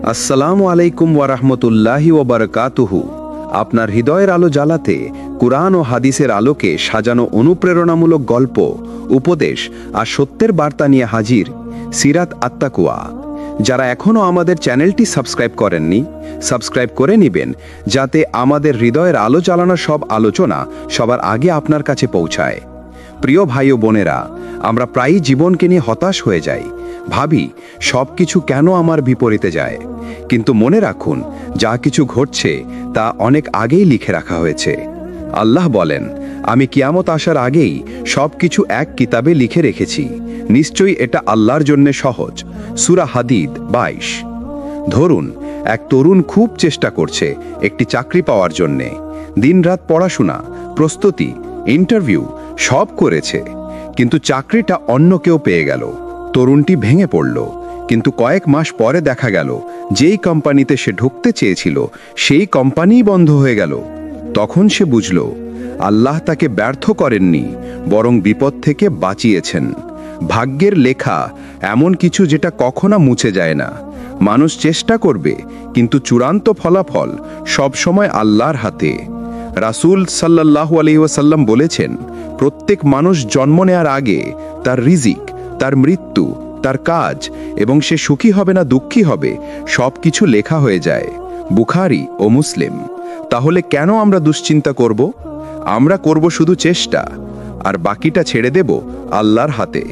আসসালামু আলাইকুম ওয়ারাহমতুল্লাহি ওয়া বারাকাতুহু। আপনার হৃদয়ের আলো জ্বালাতে কুরআন ও হাদিসের আলোকে সাজানো অনুপ্রেরণামূলক গল্প, উপদেশ আর সত্যের বার্তা নিয়ে হাজির সিরাত আত-তাকওয়া। যারা এখনও আমাদের চ্যানেলটি সাবস্ক্রাইব করেননি, সাবস্ক্রাইব করে নেবেন, যাতে আমাদের হৃদয়ের আলো জ্বালানো সব আলোচনা সবার আগে আপনার কাছে পৌঁছায়। প্রিয় ভাই ও বোনেরা, আমরা প্রায়ই জীবনকে নিয়ে হতাশ হয়ে যাই, ভাবি সব কিছু কেন আমার বিপরীতে যায়। কিন্তু মনে রাখুন, যা কিছু ঘটছে তা অনেক আগেই লিখে রাখা হয়েছে। আল্লাহ বলেন, আমি কিয়ামত আসার আগেই সব কিছু এক কিতাবে লিখে রেখেছি, নিশ্চয়ই এটা আল্লাহর জন্য সহজ। সূরা হাদিদ 22। ধরুন, এক তরুণ খুব চেষ্টা করছে একটি চাকরি পাওয়ার জন্যে। দিনরাত পড়াশোনা, প্রস্তুতি, ইন্টারভিউ সব করেছে, কিন্তু চাকরিটা অন্য কেউ পেয়ে গেল। তরুণটি ভেঙে পড়ল, কিন্তু কয়েক মাস পরে দেখা গেল যেই কোম্পানিতে সে ঢুকতে চেয়েছিল সেই কোম্পানিই বন্ধ হয়ে গেল। তখন সে বুঝল, আল্লাহ তাকে ব্যর্থ করেননি, বরং বিপদ থেকে বাঁচিয়েছেন। ভাগ্যের লেখা এমন কিছু যেটা কখনো মুছে যায় না। মানুষ চেষ্টা করবে, কিন্তু চূড়ান্ত ফলাফল সবসময় আল্লাহর হাতে। রাসূল সাল্লাল্লাহু আলাইহি ওয়াসাল্লাম বলেছেন, প্রত্যেক মানুষ জন্ম নেয়ার আগে তার রিজিক, তার মৃত্যু, তার কাজ এবং সে সুখী হবে না দুঃখী হবে সব কিছু লেখা হয়ে যায়। বুখারী ও মুসলিম। তাহলে কেন আমরা দুশ্চিন্তা করব? আমরা করব শুধু চেষ্টা, আর বাকিটা ছেড়ে দেব আল্লাহর হাতে।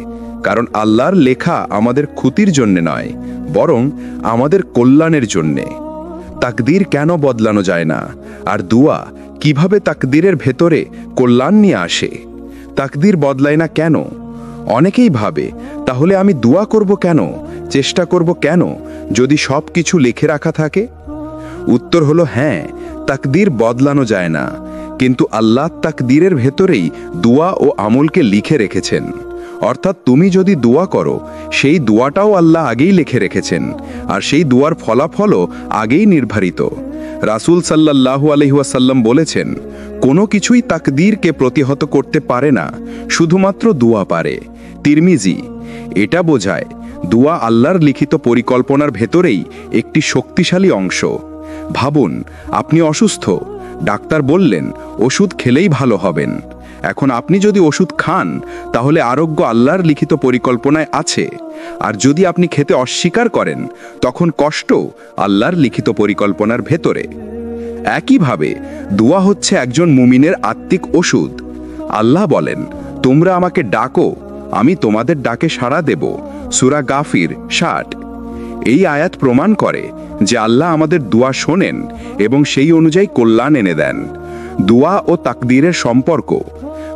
কারণ আল্লাহর লেখা আমাদের ক্ষতির জন্য নয়, বরং আমাদের কল্যাণের জন্যে। তাকদীর কেন বদলানো যায় না, আর দুয়া কিভাবে তাকদীরের ভেতরে কল্যাণ নিয়ে আসে? তাকদীর বদলায় না কেন? অনেকেই ভাবে, তাহলে আমি দুয়া করব কেন, চেষ্টা করব কেন, যদি সব কিছু লিখে রাখা থাকে? উত্তর হলো হ্যাঁ, তাকদীর বদলানো যায় না, কিন্তু আল্লাহ তাকদীরের ভেতরেই দুয়া ও আমলকে লিখে রেখেছেন। অর্থাৎ তুমি যদি দুয়া করো, সেই দুয়াটাও আল্লাহ আগেই লিখে রেখেছেন, আর সেই দুয়ার ফলাফলও আগেই নির্ধারিত। রাসূল সাল্লাল্লাহু আলাইহি ওয়াসাল্লাম বলেছেন, কোনো কিছুই তাকদীরকে প্রতিহত করতে পারে না, শুধুমাত্র দুয়া পারে। তিরমিজি। এটা বোঝায় দুয়া আল্লাহর লিখিত পরিকল্পনার ভেতরেই একটি শক্তিশালী অংশ। ভাবুন, আপনি অসুস্থ, ডাক্তার বললেন ওষুধ খেলেই ভালো হবেন। এখন আপনি যদি ওষুধ খান, তাহলে আরোগ্য আল্লাহর লিখিত পরিকল্পনায় আছে। আর যদি আপনি খেতে অস্বীকার করেন, তখন কষ্ট আল্লাহর লিখিত পরিকল্পনার ভেতরে। একইভাবে দুয়া হচ্ছে একজন মুমিনের আত্মিক ওষুধ। আল্লাহ বলেন, তোমরা আমাকে ডাকো, আমি তোমাদের ডাকে সাড়া দেব। সূরা গাফির 60। এই আয়াত প্রমাণ করে যে আল্লাহ আমাদের দুয়া শোনেন এবং সেই অনুযায়ী কল্যাণ এনে দেন। দুয়া ও তাকদীরের সম্পর্ক।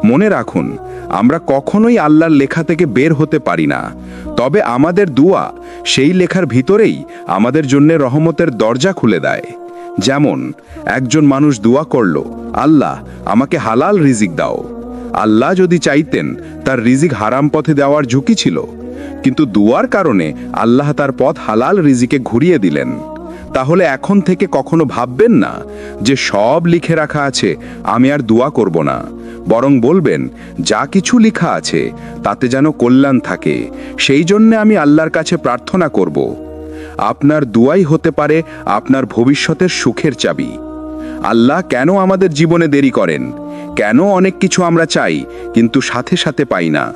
মনে রাখুন, আমরা কখনোই আল্লাহর লেখা থেকে বের হতে পারি না, তবে আমাদের দুয়া সেই লেখার ভিতরেই আমাদের জন্য রহমতের দরজা খুলে দেয়। যেমন একজন মানুষ দুয়া করল, আল্লাহ আমাকে হালাল রিজিক দাও। আল্লাহ যদি চাইতেন, তার রিজিক হারাম পথে দেওয়ার ঝুঁকি ছিল, কিন্তু দুয়ার কারণে আল্লাহ তার পথ হালাল রিজিকে ঘুরিয়ে দিলেন। তাহলে এখন থেকে কখনো ভাববেন না যে সব লিখে রাখা আছে, আমি আর দোয়া করব না, বরং বলবেন যা কিছু লেখা আছে তাতে যেন কল্যাণ থাকে, সেই জন্য আমি আল্লাহর কাছে প্রার্থনা করব। আপনার দোয়াই হতে পারে আপনার ভবিষ্যতের সুখের চাবি। আল্লাহ কেন আমাদের জীবনে দেরি করেন? কেন অনেক কিছু আমরা চাই কিন্তু সাথে সাথে পাই না?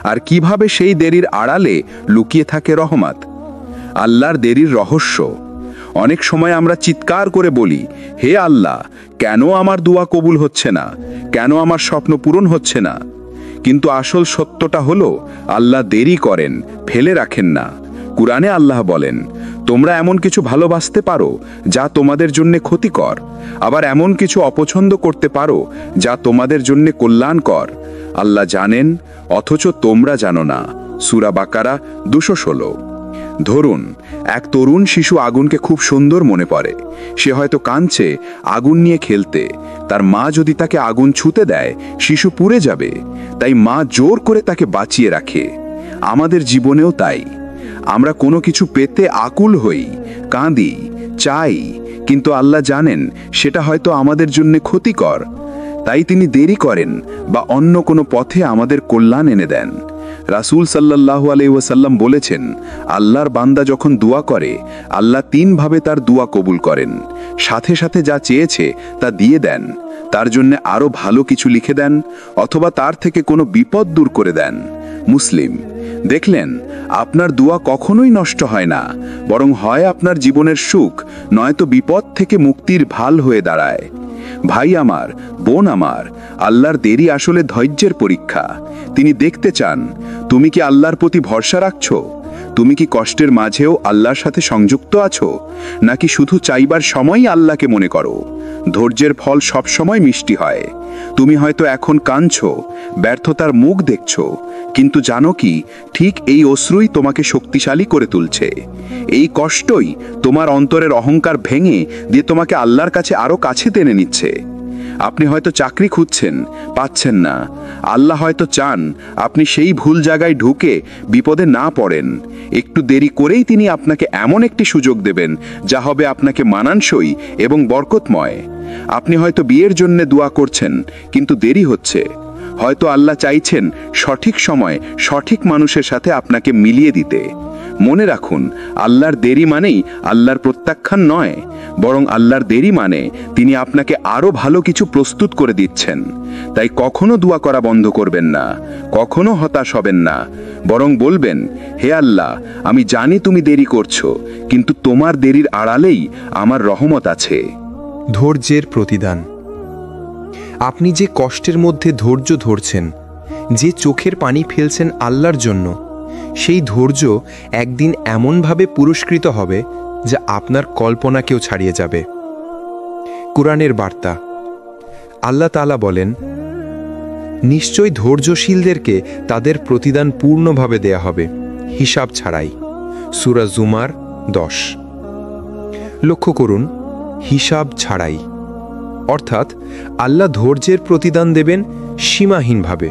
আর কিভাবে সেই দেরির আড়ালে লুকিয়ে থাকে রহমত? আল্লাহর দেরির রহস্য। অনেক সময় আমরা চিৎকার করে বলি, হে আল্লাহ, কেন আমার দোয়া কবুল হচ্ছে না, কেন আমার স্বপ্ন পূরণ হচ্ছে না? কিন্তু আসল সত্যটা হলো, আল্লাহ দেরি করেন, ফেলে রাখেন না। কুরআনে আল্লাহ বলেন, তোমরা এমন কিছু ভালোবাসতে পারো যা তোমাদের জন্য ক্ষতিকর, আবার এমন কিছু অপছন্দ করতে পারো যা তোমাদের জন্য কল্যাণকর। আল্লাহ জানেন, অথচ তোমরা জানো না। সূরা বাকারা 216। ধরুন, এক তরুণ শিশু আগুনকে খুব সুন্দর মনে পড়ে। সে হয়তো কাঁদছে আগুন নিয়ে খেলতে। তার মা যদি তাকে আগুন ছুঁতে দেয়, শিশু পুড়ে যাবে। তাই মা জোর করে তাকে বাঁচিয়ে রাখে। আমাদের জীবনেও তাই। আমরা কোনো কিছু পেতে আকুল হই, কাঁদি, চাই, কিন্তু আল্লাহ জানেন সেটা হয়তো আমাদের জন্য ক্ষতিকর। তাই তিনি দেরি করেন বা অন্য কোনো পথে আমাদের কল্যাণ এনে দেন। রাসূল সাল্লাল্লাহু আলাইহি ওয়াসাল্লাম বলেছেন, আল্লাহর বান্দা যখন দোয়া করে, আল্লাহ তিনভাবে তার দোয়া কবুল করেন। সাথে সাথে যা চেয়েছে তা দিয়ে দেন, তার জন্য আরো ভালো কিছু লিখে দেন, অথবা তার থেকে কোনো বিপদ দূর করে দেন। মুসলিম। দেখলেন, আপনার দোয়া কখনোই নষ্ট হয় না, বরং হয় আপনার জীবনের সুখ, নয়তো বিপদ থেকে মুক্তির ভাল হয়ে দাঁড়ায়। ভাই আমার, বোন আমার, আল্লাহর দেরি আসলে ধৈর্যের পরীক্ষা। তিনি দেখতে চান তুমি কি আল্লাহর প্রতি ভরসা রাখছো, তুমি কি কষ্টের মাঝেও আল্লাহর সাথে সংযুক্ত আছো, নাকি শুধু চাইবার সময়ই আল্লাহকে মনে করো। ধৈর্যের ফল সবসময় মিষ্টি হয়। তুমি হয়তো এখন কাঁদছো, ব্যর্থতার মুখ দেখছো, কিন্তু জানো কি, ঠিক এই অশ্রুই তোমাকে শক্তিশালী করে তুলছে। এই কষ্টই তোমার অন্তরের অহংকার ভেঙে দিয়ে তোমাকে আল্লাহর কাছে আরো কাছে টেনে নিচ্ছে। আপনি হয়তো চাকরি খুঁজছেন, পাচ্ছেন না। আল্লাহ হয়তো চান আপনি সেই ভুল জায়গায় ঢুকে বিপদে না পড়েন। একটু দেরি করেই তিনি আপনাকে এমন একটি সুযোগ দেবেন যা হবে আপনাকে মানানসই এবং বরকতময়। আপনি হয়তো বিয়ের জন্য দোয়া করছেন, কিন্তু দেরি হচ্ছে। হয়তো আল্লাহ চাইছেন সঠিক সময় সঠিক মানুষের সাথে আপনাকে মিলিয়ে দিতে। মনে রাখুন, আল্লাহর দেরি মানেই আল্লাহর প্রত্যাখ্যান নয়, বরং আল্লাহর দেরি মানে তিনি আপনাকে আরো ভালো কিছু প্রস্তুত করে দিচ্ছেন। তাই কখনো দোয়া করা বন্ধ করবেন না, কখনো হতাশ হবেন না, বরং বলবেন, হে আল্লাহ, আমি জানি তুমি দেরি করছো, কিন্তু তোমার দেরির আড়ালেই আমার রহমত আছে। ধৈর্যের প্রতিদান। আপনি যে কষ্টের মধ্যে ধৈর্য ধরছেন, যে চোখের পানি ফেলছেন আল্লাহর জন্য, সেই ধৈর্য একদিন এমনভাবে পুরস্কৃত হবে যা আপনার কল্পনাকেও ছাড়িয়ে যাবে। কুরআনের বার্তা। আল্লাহ তাআলা বলেন, নিশ্চয় ধৈর্যশীলদেরকে তাদের প্রতিদান পূর্ণভাবে দেয়া হবে, হিসাব ছাড়াই। সূরা জুমার 10। লক্ষ্য করুন, হিসাব ছাড়াই, অর্থাৎ আল্লাহ ধৈর্যের প্রতিদান দেবেন সীমাহীনভাবে।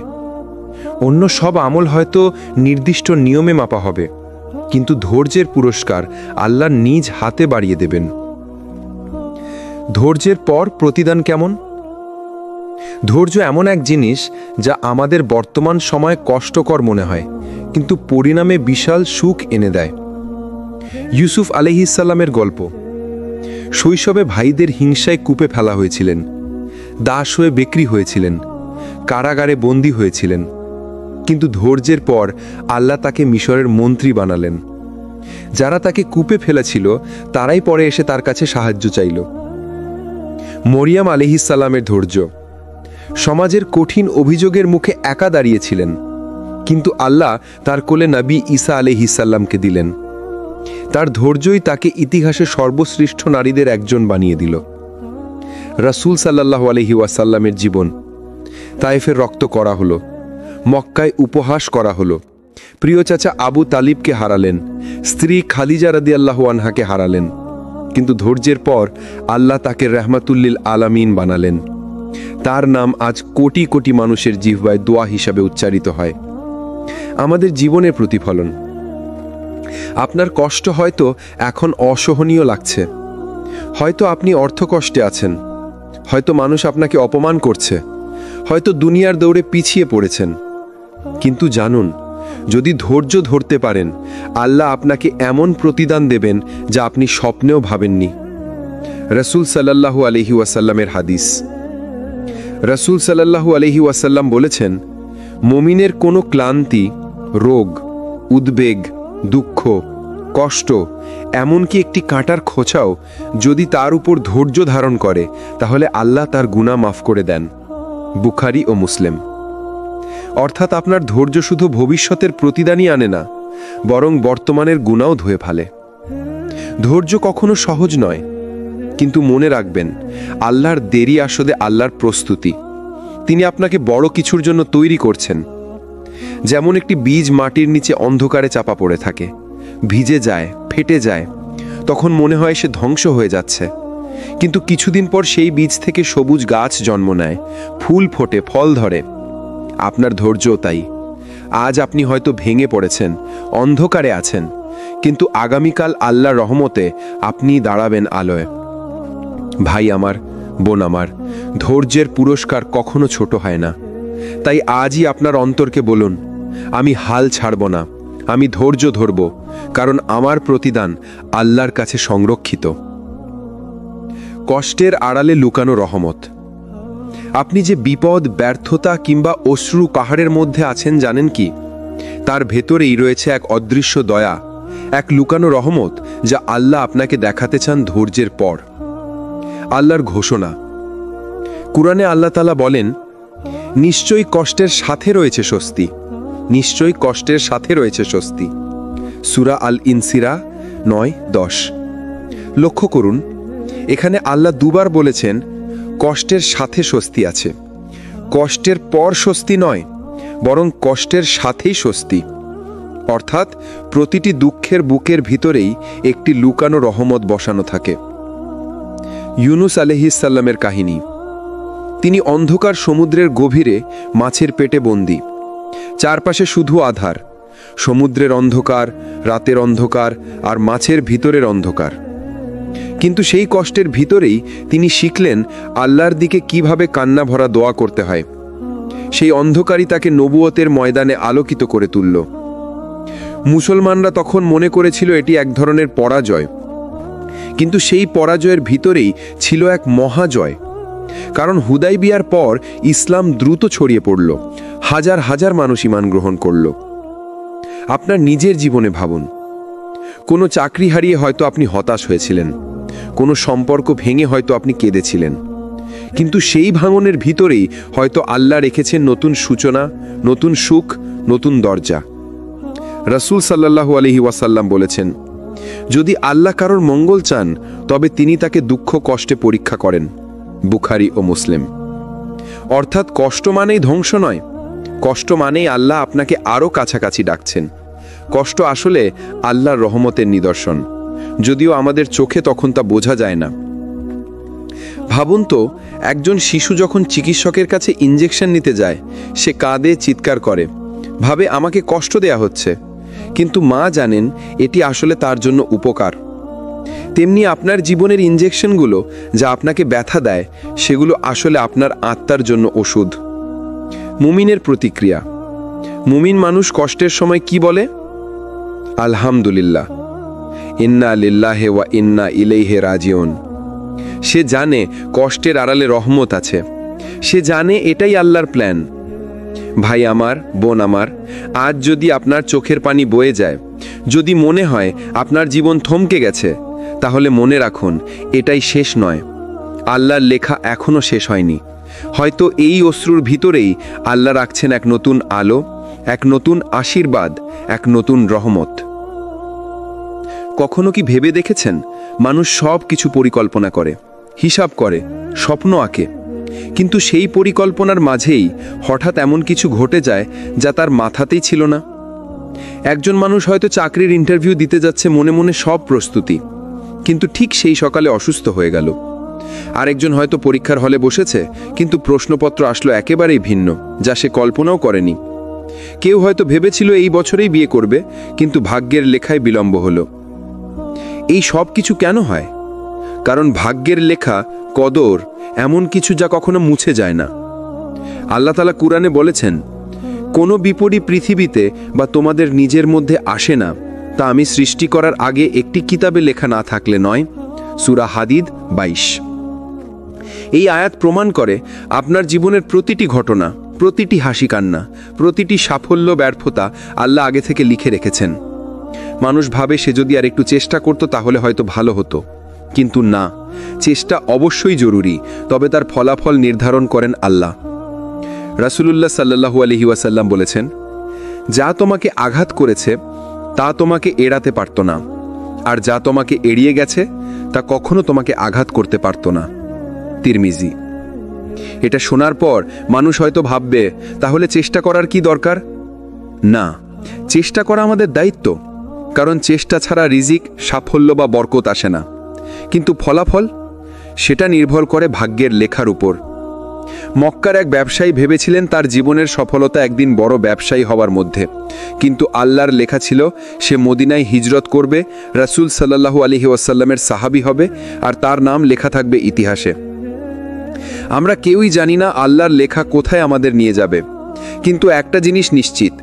অন্য সব আমল হয়তো নির্দিষ্ট নিয়মে মাপা হবে, কিন্তু ধৈর্যের পুরস্কার আল্লাহ নিজ হাতে বাড়িয়ে দেবেন। ধৈর্যের পর প্রতিদান কেমন? ধৈর্য এমন এক জিনিস যা আমাদের বর্তমান সময়ে কষ্টকর মনে হয়, কিন্তু পরিণামে বিশাল সুখ এনে দেয়। ইউসুফ আলাইহিস সালামের গল্প। শৈশবে ভাইদের হিংসায় কূপে ফেলা হয়েছিলেন, দাস হয়ে বিক্রি হয়েছিলেন, কারাগারে বন্দী হয়েছিলেন, কিন্তু ধৈর্যের পর আল্লাহ তাকে মিশরের মন্ত্রী বানালেন। যারা তাকে কূপে ফেলেছিল তারাই পরে এসে তার কাছে সাহায্য চাইল। মরিয়াম আলাইহিস সালামের ধৈর্য। সমাজের কঠিন অভিযোগের মুখে একা দাঁড়িয়েছিলেন, কিন্তু আল্লাহ তার কোলে নবী ঈসা আলাইহিস সালামকে দিলেন। তার ধৈর্যই তাকে ইতিহাসে সর্বশ্রেষ্ঠ নারীদের একজন বানিয়ে দিল। রাসূল সাল্লাল্লাহু আলাইহি ওয়াসাল্লামের জীবন। তায়েফের রক্ত করা হলো, মক্কায় উপহাস করা হলো, প্রিয় চাচা আবু তালিবকে হারালেন, স্ত্রী খাদিজা রাদিয়াল্লাহু আনহাকে হারালেন, কিন্তু ধৈর্যের পর আল্লাহ তাকে রাহমাতুল্লিল আলামিন বানালেন। তার নাম আজ কোটি কোটি মানুষের জিহ্বায় দোয়া হিসাবে উচ্চারিত হয়। আমাদের জীবনের প্রতিফলন। আপনার কষ্ট হয়তো এখন অসহনীয় লাগছে, হয়তো আপনি অর্থকষ্টে আছেন, হয়তো মানুষ আপনাকে অপমান করছে, হয়তো দুনিয়ার দৌড়ে পিছিয়ে পড়েছেন, কিন্তু জানুন, যদি ধৈর্য ধরতে পারেন, আল্লাহ আপনাকে এমন প্রতিদান দেবেন যা আপনি স্বপ্নেও ভাবেননি। রাসূল সাল্লাল্লাহু আলাইহি ওয়াসাল্লামের হাদিস। রাসূল সাল্লাল্লাহু আলাইহি ওয়াসাল্লাম বলেছেন, মুমিনের কোনো ক্লান্তি, রোগ, উদ্বেগ, দুঃখ, কষ্ট, এমনকি একটি কাঁটার খোঁচাও যদি তার উপর ধৈর্য ধারণ করে, তাহলে আল্লাহ তার গুনাহ মাফ করে দেন। বুখারী ও মুসলিম। অর্থাৎ আপনার ধৈর্য শুধু ভবিষ্যতের প্রতিদানই আনে না, বরং বর্তমানের গুনাহও ধুয়ে ফেলে। ধৈর্য কখনো সহজ নয়, কিন্তু মনে রাখবেন, আল্লাহর দেরি আসলে আল্লাহর প্রস্তুতি। তিনি আপনাকে বড় কিছুর জন্য তৈরি করছেন। যেমন একটি বীজ মাটির নিচে অন্ধকারে চাপা পড়ে থাকে, ভিজে যায়, ফেটে যায়, তখন মনে হয় সে ধ্বংস হয়ে যাচ্ছে, কিন্তু কিছুদিন পর সেই বীজ থেকে সবুজ গাছ জন্ম নেয়, ফুল ফোটে, ফল ধরে। আপনার ধৈর্যও তাই। আজ আপনি হয়তো ভেঙে পড়েছেন, অন্ধকারে আছেন, কিন্তু আগামীকাল আল্লাহর রহমতে আপনি দাঁড়াবেন আলোয়। ভাই আমার, বোন আমার, ধৈর্যের পুরস্কার কখনো ছোট হয় না। তাই আজই আপনার অন্তরকে বলুন, আমি হাল ছাড়ব না, আমি ধৈর্য ধরব, কারণ আমার প্রতিদান আল্লাহর কাছে সংরক্ষিত। কষ্টের আড়ালে লুকানো রহমত। আপনি যে বিপদ, ব্যর্থতা কিংবা অশ্রু পাহাড়ের মধ্যে আছেন জানেন কি? তার ভেতরেই রয়েছে এক অদৃশ্য দয়া, এক লুকানো রহমত, যা আল্লাহ আপনাকে দেখাতে চান ধৈর্যের পর। আল্লাহর ঘোষণা, কুরআনে আল্লাহ তাআলা বলেন, নিশ্চয়ই কষ্টের সাথে রয়েছে স্বস্তি, নিশ্চয়ই কষ্টের সাথে রয়েছে স্বস্তি। সূরা আল ইনসিরা 9-10। লক্ষ্য করুন, এখানে আল্লাহ দুবার বলেছেন কষ্টের সাথে স্বস্তি আছে। কষ্টের পর স্বস্তি নয়, বরং কষ্টের সাথেই স্বস্তি। অর্থাৎ প্রতিটি দুঃখের বুকের ভিতরেই একটি লুকানো রহমত বসানো থাকে। ইউনুস আলাইহিসসালামের কাহিনী। তিনি অন্ধকার সমুদ্রের গভীরে মাছের পেটে বন্দী। চারপাশে শুধু আধার, সমুদ্রের অন্ধকার, রাতের অন্ধকার আর মাছের ভিতরের অন্ধকার। কিন্তু সেই কষ্টের ভিতরেই তিনি শিখলেন আল্লাহর দিকে কিভাবে কান্না ভরা দোয়া করতে হয়। সেই অন্ধকারই তাকে নবুয়তের ময়দানে আলোকিত করে তুলল। মুসলমানরা তখন মনে করেছিল এটি এক ধরনের পরাজয়, কিন্তু সেই পরাজয়ের ভিতরেই ছিল এক মহাজয়। কারণ হুদাইবিয়ার পর ইসলাম দ্রুত ছড়িয়ে পড়ল, হাজার হাজার মানুষ ঈমান গ্রহণ করল। আপনার নিজের জীবনে ভাবুন, কোনো চাকরি হারিয়ে হয়তো আপনি হতাশ হয়েছিলেন, কোনো সম্পর্ক ভেঙে হয়তো আপনি কেঁদেছিলেন, কিন্তু সেই ভাঙনের ভিতরেই হয়তো আল্লাহ রেখেছেন নতুন সূচনা, নতুন সুখ, নতুন দরজা। রাসূল সাল্লাল্লাহু আলাইহি ওয়াসাল্লাম বলেছেন, যদি আল্লাহ কারোর মঙ্গল চান তবে তিনি তাকে দুঃখ কষ্টে পরীক্ষা করেন। বুখারী ও মুসলিম। অর্থাৎ কষ্ট মানেই ধ্বংস নয়, কষ্ট মানেই আল্লাহ আপনাকে আরও কাছাকাছি ডাকছেন। কষ্ট আসলে আল্লাহর রহমতের নিদর্শন, যদিও আমাদের চোখে তখন তা বোঝা যায় না। ভাবুন তো, একজন শিশু যখন চিকিৎসকের কাছে ইঞ্জেকশন নিতে যায়, সে কাঁদে, চিৎকার করে, ভাবে আমাকে কষ্ট দেয়া হচ্ছে, কিন্তু মা জানেন এটি আসলে তার জন্য উপকার। তেমনি আপনার জীবনের ইঞ্জেকশনগুলো যা আপনাকে ব্যথা দেয়, সেগুলো আসলে আপনার আত্মার জন্য ওষুধ। মুমিনের প্রতিক্রিয়া। মুমিন মানুষ কষ্টের সময় কি বলে? আলহামদুলিল্লাহ, ইন্না লিল্লাহি ওয়া ইন্না ইলাইহি রাজিউন। সে জানে কষ্টের আড়ালে রহমত আছে, সে জানে এটাই আল্লাহর প্ল্যান। ভাই আমার, বোন আমার, আজ যদি আপনার চোখের পানি বয়ে যায়, যদি মনে হয় আপনার জীবন থমকে গেছে, তাহলে মনে রাখুন এটাই শেষ নয়। আল্লাহর লেখা এখনো শেষ হয়নি। হয়তো এই অশ্রুর ভিতরেই আল্লাহ রাখছেন এক নতুন আলো, এক নতুন আশীর্বাদ, এক নতুন রহমত। কখনো কি ভেবে দেখেছেন, মানুষ সব কিছু পরিকল্পনা করে, হিসাব করে, স্বপ্ন আঁকে, কিন্তু সেই পরিকল্পনার মাঝেই হঠাৎ এমন কিছু ঘটে যায় যা তার মাথাতেই ছিল না। একজন মানুষ হয়তো চাকরির ইন্টারভিউ দিতে যাচ্ছে, মনে মনে সব প্রস্তুতি, কিন্তু ঠিক সেই সকালে অসুস্থ হয়ে গেল। আরেকজন হয়তো পরীক্ষার হলে বসেছে, কিন্তু প্রশ্নপত্র আসলো একেবারেই ভিন্ন, যা সে কল্পনাও করেনি। কেউ হয়তো ভেবেছিল এই বছরেই বিয়ে করবে, কিন্তু ভাগ্যের লেখায় বিলম্ব হলো। এই সব কিছু কেন হয়? কারণ ভাগ্যের লেখা, কদর এমন কিছু যা কখনো মুছে যায় না। আল্লাহ তাআলা কুরআনে বলেছেন, কোনো বিপদই পৃথিবীতে বা তোমাদের নিজের মধ্যে আসে না, তা আমি সৃষ্টি করার আগে একটি কিতাবে লেখা না থাকলে নয়। সূরা হাদিদ 22। এই আয়াত প্রমাণ করে আপনার জীবনের প্রতিটি ঘটনা, প্রতিটি হাসি কান্না, প্রতিটি সাফল্য ব্যর্থতা আল্লাহ আগে থেকে লিখে রেখেছেন। মানুষ ভাবে সে যদি আর একটু চেষ্টা করত তাহলে হয়তো ভালো হতো, কিন্তু না, চেষ্টা অবশ্যই জরুরি, তবে তার ফলাফল নির্ধারণ করেন আল্লাহ। রাসূলুল্লাহ সাল্লাল্লাহু আলাইহি ওয়াসাল্লাম বলেছেন, যা তোমাকে আঘাত করেছে তা তোমাকে এড়াতে পারত না, আর যা তোমাকে এড়িয়ে গেছে তা কখনো তোমাকে আঘাত করতে পারত না। তিরমিজি। এটা শোনার পর মানুষ হয়তো ভাববে, তাহলে চেষ্টা করার কি দরকার? না, চেষ্টা করা আমাদের দায়িত্ব, কারণ চেষ্টা ছাড়া রিজিক, সাফল্য বা বরকত আসে না। কিন্তু ফলাফল, সেটা নির্ভর করে ভাগ্যের লেখার উপর। মক্কার এক ব্যবসায়ী ভেবেছিলেন তার জীবনের সফলতা একদিন বড় ব্যবসায়ী হওয়ার মধ্যে, কিন্তু আল্লাহর লেখা ছিল সে মদিনায় হিজরত করবে, রাসূল সাল্লাল্লাহু আলাইহি ওয়াসাল্লামের সাহাবী হবে, আর তার নাম লেখা থাকবে ইতিহাসে। আমরা কেউই জানি না আল্লাহর লেখা কোথায় আমাদের নিয়ে যাবে, কিন্তু একটা জিনিস নিশ্চিত,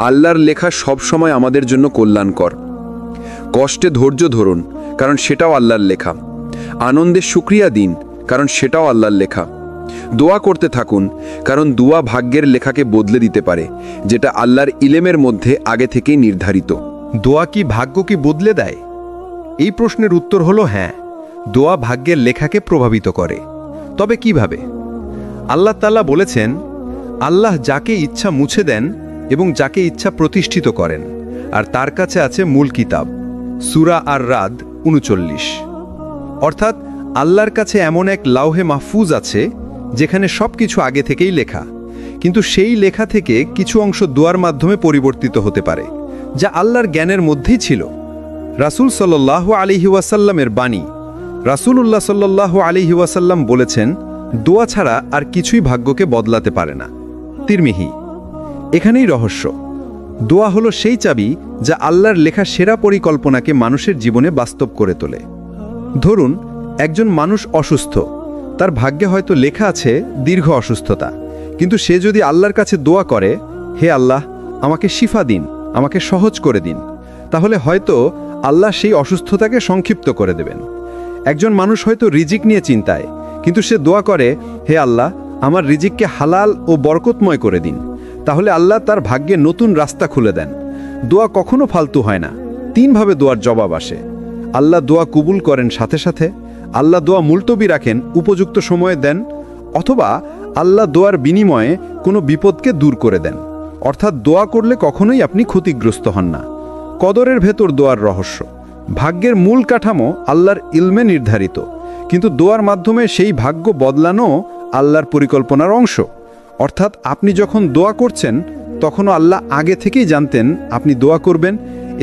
আল্লাহর লেখা সবসময় আমাদের জন্য কল্যাণকর। কষ্টে ধৈর্য ধরুন, কারণ সেটাও আল্লাহর লেখা। আনন্দে শুকরিয়া দিন, কারণ সেটাও আল্লাহর লেখা। দোয়া করতে থাকুন, কারণ দোয়া ভাগ্যের লেখাকে বদলে দিতে পারে, যেটা আল্লাহর ইলেমের মধ্যে আগে থেকেই নির্ধারিত। দোয়া কি ভাগ্য কি বদলে দেয়? এই প্রশ্নের উত্তর হলো হ্যাঁ, দোয়া ভাগ্যের লেখাকে প্রভাবিত করে। তবে কিভাবে? আল্লাহ তাআলা বলেছেন, আল্লাহ যাকে ইচ্ছা মুছে দেন এবং যাকে ইচ্ছা প্রতিষ্ঠিত করেন, আর তার কাছে আছে মূল কিতাব। সূরা আর-রাদ ৩৯। অর্থাৎ আল্লাহর কাছে এমন এক লাউহে মাহফুজ আছে যেখানে সবকিছু আগে থেকেই লেখা, কিন্তু সেই লেখা থেকে কিছু অংশ দোয়ার মাধ্যমে পরিবর্তিত হতে পারে, যা আল্লাহর জ্ঞানের মধ্যেই ছিল। রাসূল সাল্লাল্লাহু আলাইহি ওয়াসাল্লামের বাণী। রাসূলুল্লাহ সাল্লাল্লাহু আলাইহি ওয়াসাল্লাম বলেছেন, দোয়া ছাড়া আর কিছুই ভাগ্যকে বদলাতে পারে না। তিরমিহি। এখানেই রহস্য। দোয়া হলো সেই চাবি যা আল্লাহর লেখা সেরা পরিকল্পনাকে মানুষের জীবনে বাস্তব করে তোলে। ধরুন, একজন মানুষ অসুস্থ, তার ভাগ্যে হয়তো লেখা আছে দীর্ঘ অসুস্থতা, কিন্তু সে যদি আল্লাহর কাছে দোয়া করে, হে আল্লাহ, আমাকে শিফা দিন, আমাকে সহজ করে দিন, তাহলে হয়তো আল্লাহ সেই অসুস্থতাকে সংক্ষিপ্ত করে দেবেন। একজন মানুষ হয়তো রিজিক নিয়ে চিন্তায়, কিন্তু সে দোয়া করে, হে আল্লাহ, আমার রিজিককে হালাল ও বরকতময় করে দিন, তাহলে আল্লাহ তার ভাগ্যে নতুন রাস্তা খুলে দেন। দোয়া কখনো ফালতু হয় না। তিনভাবে দোয়ার জবাব আসে। আল্লাহ দোয়া কবুল করেন সাথে সাথে, আল্লাহ দোয়া মুলতবি রাখেন, উপযুক্ত সময়ে দেন, অথবা আল্লাহ দোয়ার বিনিময়ে কোনো বিপদকে দূর করে দেন। অর্থাৎ দোয়া করলে কখনোই আপনি ক্ষতিগ্রস্ত হন না। কদরের ভেতর দোয়ার রহস্য। ভাগ্যের মূল কাঠামো আল্লাহর ইলমে নির্ধারিত, কিন্তু দোয়ার মাধ্যমে সেই ভাগ্য বদলানো আল্লাহর পরিকল্পনার অংশ। অর্থাৎ আপনি যখন দোয়া করছেন, তখনও আল্লাহ আগে থেকেই জানতেন আপনি দোয়া করবেন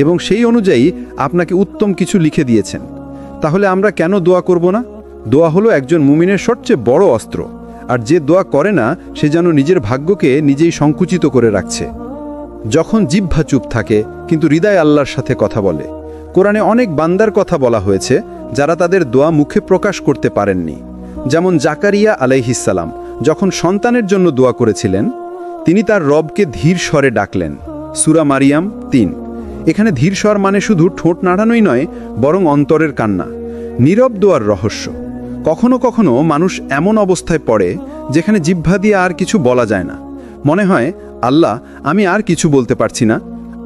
এবং সেই অনুযায়ী আপনাকে উত্তম কিছু লিখে দিয়েছেন। তাহলে আমরা কেন দোয়া করব না? দোয়া হলো একজন মুমিনের সবচেয়ে বড় অস্ত্র, আর যে দোয়া করে না সে যেন নিজের ভাগ্যকে নিজেই সংকুচিত করে রাখছে। যখন জিহ্বা চুপ থাকে কিন্তু হৃদয় আল্লাহর সাথে কথা বলে। কোরআনে অনেক বান্দার কথা বলা হয়েছে যারা তাদের দোয়া মুখে প্রকাশ করতে পারেননি। যেমন জাকারিয়া আলাইহিসসালাম যখন সন্তানের জন্য দোয়া করেছিলেন, তিনি তার রবকে ধীর স্বরে ডাকলেন। সূরা মারিয়াম ৩। এখানে ধীর স্বর মানে শুধু ঠোঁট নাড়ানোই নয়, বরং অন্তরের কান্না। নীরব দোয়ার রহস্য। কখনো কখনো মানুষ এমন অবস্থায় পড়ে যেখানে জিহ্বা দিয়ে আর কিছু বলা যায় না। মনে হয়, আল্লাহ, আমি আর কিছু বলতে পারছি না,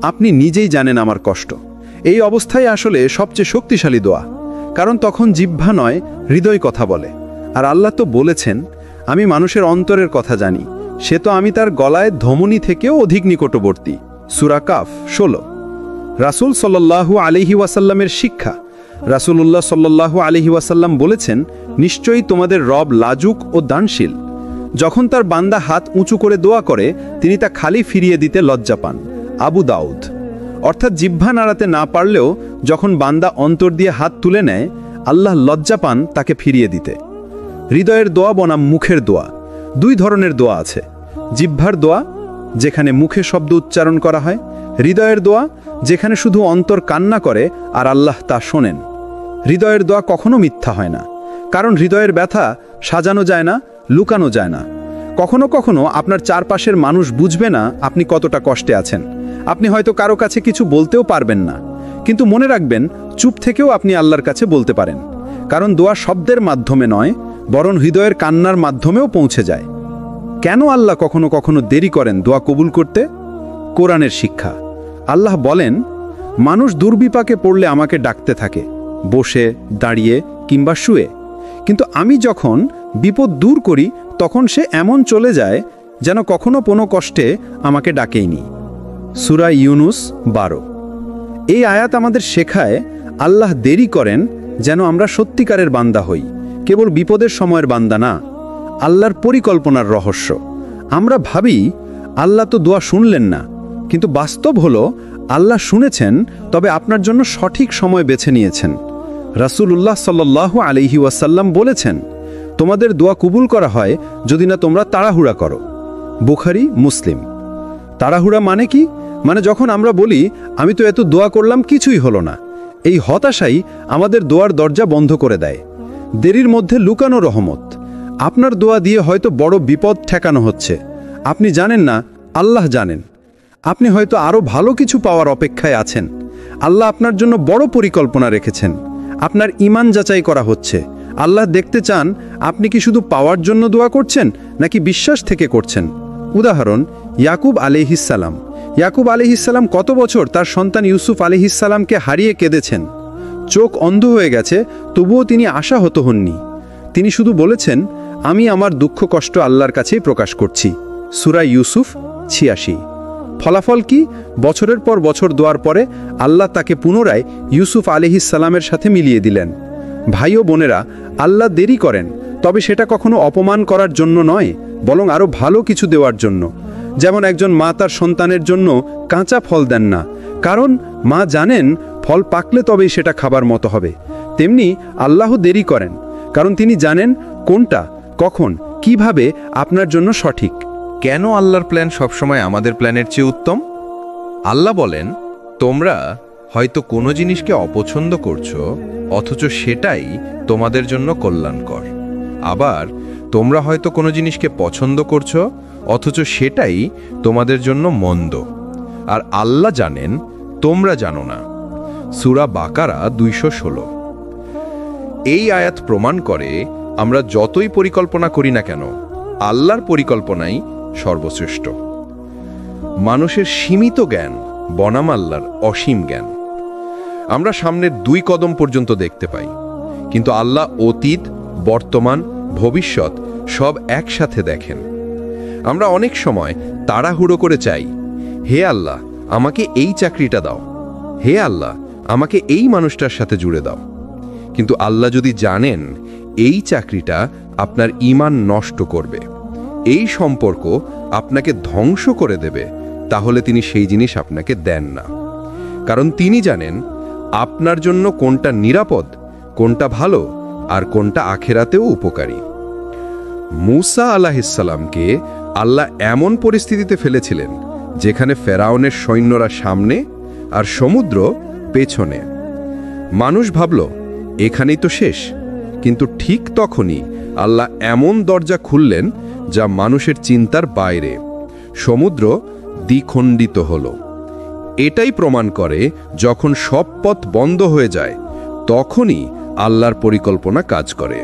আপনি নিজেই জানেন আমার কষ্ট। এই অবস্থায় আসলে সবচেয়ে শক্তিশালী দোয়া, কারণ তখন জিহ্বা নয়, হৃদয় কথা বলে। আর আল্লাহ তো বলেছেন, আমি মানুষের অন্তরের কথা জানি, সে তো আমি তার গলায় ধমনী থেকেও অধিক নিকটবর্তী। সূরা কাফ ১৬। রাসূল সাল্লাল্লাহু আলাইহি ওয়াসাল্লামের শিক্ষা। রাসূলুল্লাহ সাল্লাল্লাহু আলাইহি ওয়াসাল্লাম বলেছেন, নিশ্চয়ই তোমাদের রব লাজুক ও দানশীল। যখন তার বান্দা হাত উঁচু করে দোয়া করে, তিনি তা খালি ফিরিয়ে দিতে লজ্জা পান। আবু দাউদ। অর্থাৎ জিহ্বা নাড়াতে না পারলেও যখন বান্দা অন্তর দিয়ে হাত তুলে নেয়, আল্লাহ লজ্জা পান তাকে ফিরিয়ে দিতে। হৃদয়ের দোয়া বনাম মুখের দোয়া। দুই ধরনের দোয়া আছে। জিহ্বার দোয়া, যেখানে মুখে শব্দ উচ্চারণ করা হয়। হৃদয়ের দোয়া, যেখানে শুধু অন্তর কান্না করে আর আল্লাহ তা শোনেন। হৃদয়ের দোয়া কখনো মিথ্যা হয় না, কারণ হৃদয়ের ব্যথা সাজানো যায় না, লুকানো যায় না। কখনো কখনো আপনার চারপাশের মানুষ বুঝবে না আপনি কতটা কষ্টে আছেন। আপনি হয়তো কারো কাছে কিছু বলতেও পারবেন না, কিন্তু মনে রাখবেন, চুপ থেকেও আপনি আল্লাহর কাছে বলতে পারেন, কারণ দোয়া শব্দের মাধ্যমে নয়, বরং হৃদয়ের কান্নার মাধ্যমেও পৌঁছে যায়। কেন আল্লাহ কখনো কখনো দেরি করেন দোয়া কবুল করতে? কোরআনের শিক্ষা। আল্লাহ বলেন, মানুষ দুর্বিপাকে পড়লে আমাকে ডাকতে থাকে, বসে, দাঁড়িয়ে কিংবা শুয়ে, কিন্তু আমি যখন বিপদ দূর করি তখন সে এমন চলে যায় যেন কখনো কোনো কষ্টে আমাকে ডাকেইনি। সূরা ইউনুস ১২। এই আয়াত আমাদের শেখায়, আল্লাহ দেরি করেন যেন আমরা সত্যিকারের বান্দা হই, কেবল বিপদের সময়ের বান্দা না। আল্লাহর পরিকল্পনার রহস্য। আমরা ভাবি আল্লাহ তো দোয়া শুনলেন না, কিন্তু বাস্তব হলো আল্লাহ শুনেছেন, তবে আপনার জন্য সঠিক সময় বেছে নিয়েছেন। রাসূলুল্লাহ সাল্লাল্লাহু আলাইহি ওয়াসাল্লাম বলেছেন, তোমাদের দোয়া কবুল করা হয় যদি না তোমরা তাড়াহুড়া করো। বুখারী, মুসলিম। তাড়াহুড়া মানে কি? মানে যখন আমরা বলি, আমি তো এত দোয়া করলাম, কিছুই হলো না। এই হতাশাই আমাদের দোয়ার দরজা বন্ধ করে দেয়। দেরির মধ্যে লুকানো রহমত। আপনার দোয়া দিয়ে হয়তো বড় বিপদ ঠেকানো হচ্ছে, আপনি জানেন না, আল্লাহ জানেন। আপনি হয়তো আরও ভালো কিছু পাওয়ার অপেক্ষায় আছেন। আল্লাহ আপনার জন্য বড় পরিকল্পনা রেখেছেন। আপনার ঈমান যাচাই করা হচ্ছে। আল্লাহ দেখতে চান আপনি কি শুধু পাওয়ার জন্য দোয়া করছেন নাকি বিশ্বাস থেকে করছেন। উদাহরণ, ইয়াকুব আলাইহিসসালাম। ইয়াকুব আলাইহিসসালাম কত বছর তার সন্তান ইউসুফ আলাইহিসসালামকে হারিয়ে কেঁদেছেন। চোখ অন্ধ হয়ে গেছে, তবুও তিনি আশাহত হননি। তিনি শুধু বলেছেন, আমি আমার দুঃখ কষ্ট আল্লাহর কাছেই প্রকাশ করছি। সূরা ইউসুফ ৮৬। ফলাফল কি? বছরের পর বছর দোয়ার পরে আল্লাহ তাকে পুনরায় ইউসুফ আলাইহিসসালামের সাথে মিলিয়ে দিলেন। ভাই ও বোনেরা, আল্লাহ দেরি করেন, তবে সেটা কখনো অপমান করার জন্য নয়, বরং আরও ভালো কিছু দেওয়ার জন্য। যেমন একজন মা তার সন্তানের জন্য কাঁচা ফল দেন না, কারণ মা জানেন ফল পাকলে তবেই সেটা খাবার মতো হবে। তেমনি আল্লাহ দেরি করেন, কারণ তিনি জানেন কোনটা, কখন, কিভাবে আপনার জন্য সঠিক। কেন আল্লাহর প্ল্যান সবসময় আমাদের প্ল্যানের চেয়ে উত্তম? আল্লাহ বলেন, তোমরা হয়তো কোনো জিনিসকে অপছন্দ করছো, অথচ সেটাই তোমাদের জন্য কল্যাণকর। আবার তোমরা হয়তো কোনো জিনিসকে পছন্দ করছো, অথচ সেটাই তোমাদের জন্য মন্দ। আর আল্লাহ জানেন, তোমরা জানো না। সূরা বাকারা ২১৬। এই আয়াত প্রমাণ করে আমরা যতই পরিকল্পনা করি না কেন, আল্লাহর পরিকল্পনাই সর্বশ্রেষ্ঠ। মানুষের সীমিত জ্ঞান বনাম আল্লাহর অসীম জ্ঞান। আমরা সামনের ২ কদম পর্যন্ত দেখতে পাই, কিন্তু আল্লাহ অতীত, বর্তমান, ভবিষ্যৎ সব একসাথে দেখেন। আমরা অনেক সময় তাড়াহুড়ো করে চাই, হে আল্লাহ আমাকে এই চাকরিটা দাও, হে আল্লাহ আমাকে এই মানুষটার সাথে জুড়ে দাও। কিন্তু আল্লাহ যদি জানেন এই চাকরিটা আপনার ঈমান নষ্ট করবে, এই সম্পর্ক আপনাকে ধ্বংস করে দেবে, তাহলে তিনি সেই জিনিস আপনাকে দেন না। কারণ তিনি জানেন আপনার জন্য কোনটা নিরাপদ, কোনটা ভালো, আর কোনটা আখেরাতেও উপকারী। মূসা আলাইহিসসালামকে আল্লাহ এমন পরিস্থিতিতে ফেলেছিলেন যেখানে ফেরাউনের সৈন্যরা সামনে আর সমুদ্র পেছনে। মানুষ ভাবল এখানেই তো শেষ, কিন্তু ঠিক তখনই আল্লাহ এমন দরজা খুললেন যা মানুষের চিন্তার বাইরে। সমুদ্র দ্বিখণ্ডিত হল। এটাই প্রমাণ করে যখন সব পথ বন্ধ হয়ে যায়, তখনই আল্লাহর পরিকল্পনা কাজ করে।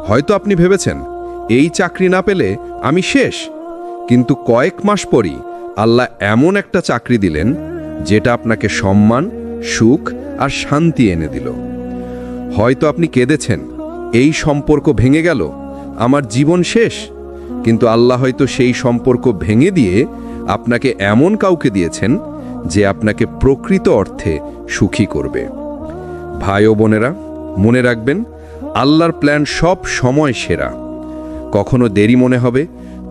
হয়তো আপনি ভেবেছেন এই চাকরি না পেলে আমি শেষ, কিন্তু কয়েক মাস পরই আল্লাহ এমন একটা চাকরি দিলেন যেটা আপনাকে সম্মান, সুখ আর শান্তি এনে দিল। হয়তো আপনি কেঁদেছেন, এই সম্পর্ক ভেঙে গেল, আমার জীবন শেষ, কিন্তু আল্লাহ হয়তো সেই সম্পর্ক ভেঙে দিয়ে আপনাকে এমন কাউকে দিয়েছেন যে আপনাকে প্রকৃত অর্থে সুখী করবে। ভাই ও বোনেরা, মনে রাখবেন আল্লাহর প্ল্যান সব সময় সেরা। কখনো দেরি মনে হবে,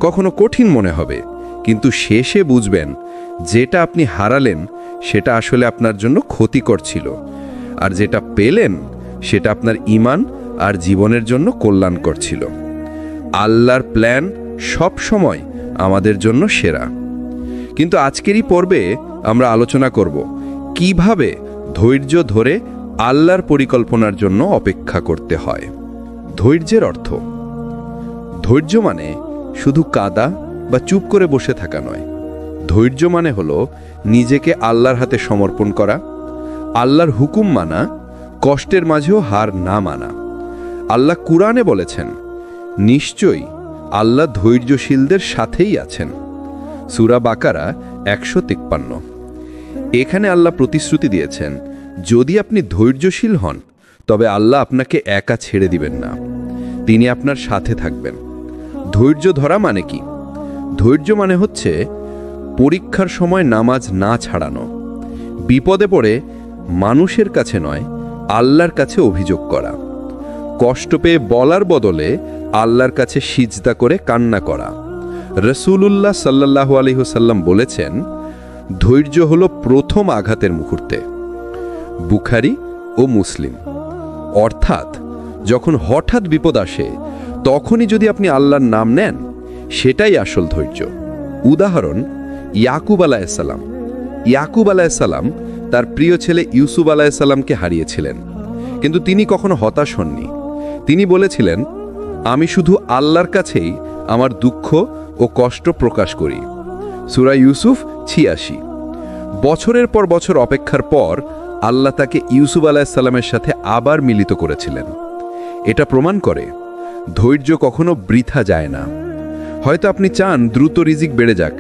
কখনো কঠিন মনে হবে, কিন্তু শেষে বুঝবেন যেটা আপনি হারালেন সেটা আসলে আপনার জন্য ক্ষতিকর ছিল, আর যেটা পেলেন সেটা আপনার ঈমান আর জীবনের জন্য কল্যাণকর ছিল। আল্লাহর প্ল্যান সব সময় আমাদের জন্য সেরা। কিন্তু আজকেরই পর্বে আমরা আলোচনা করব কিভাবে ধৈর্য ধরে আল্লাহর পরিকল্পনার জন্য অপেক্ষা করতে হয়। ধৈর্যের অর্থ, ধৈর্য মানে শুধু কাদা বা চুপ করে বসে থাকা নয়। ধৈর্য মানে হলো নিজেকে আল্লাহর হাতে সমর্পণ করা, আল্লাহর হুকুম মানা, কষ্টের মাঝেও হার না মানা। আল্লাহ কুরআনে বলেছেন, নিশ্চয়ই আল্লাহ ধৈর্যশীলদের সাথেই আছেন। সূরা বাকারা ১৫৩। এখানে আল্লাহ প্রতিশ্রুতি দিয়েছেন, যদি আপনি ধৈর্যশীল হন তবে আল্লাহ আপনাকে একা ছেড়ে দিবেন না, তিনি আপনার সাথে থাকবেন। ধৈর্য ধরা মানে কি? ধৈর্য মানে হচ্ছে পরীক্ষার সময় নামাজ না ছাড়ানো, বিপদে পড়ে মানুষের কাছে নয় আল্লাহর কাছে অভিযোগ করা, কষ্ট পেয়ে বলার বদলে আল্লাহর কাছে সিজদা করে কান্না করা। রাসূলুল্লাহ সাল্লাল্লাহু আলাইহি ওয়াসাল্লাম বলেছেন, ধৈর্য হলো প্রথম আঘাতের মুহূর্তে। বুখারী ও মুসলিম। অর্থাৎ যখন হঠাৎ বিপদ আসে তখনই যদি আপনি আল্লাহর নাম নেন, সেটাই আসল ধৈর্য। উদাহরণ, ইয়াকুব আলাইহিসসালাম। ইয়াকুব আলাইহিসসালাম তার প্রিয় ছেলে ইউসুফ আলাইহিসসালামকে হারিয়েছিলেন, কিন্তু তিনি কখনো হতাশ হননি। তিনি বলেছিলেন, আমি শুধু আল্লাহর কাছেই আমার দুঃখ ও কষ্ট প্রকাশ করি। সূরা ইউসুফ ৮৬। বছরের পর বছর অপেক্ষার পর আল্লাহ তাকে ইউসুফ আলাইহিসসালামের সাথে আবার মিলিত করেছিলেন। এটা প্রমাণ করে ধৈর্য কখনো বৃথা যায় না। হয়তো আপনি চান দ্রুত রিজিক বেড়ে যাক,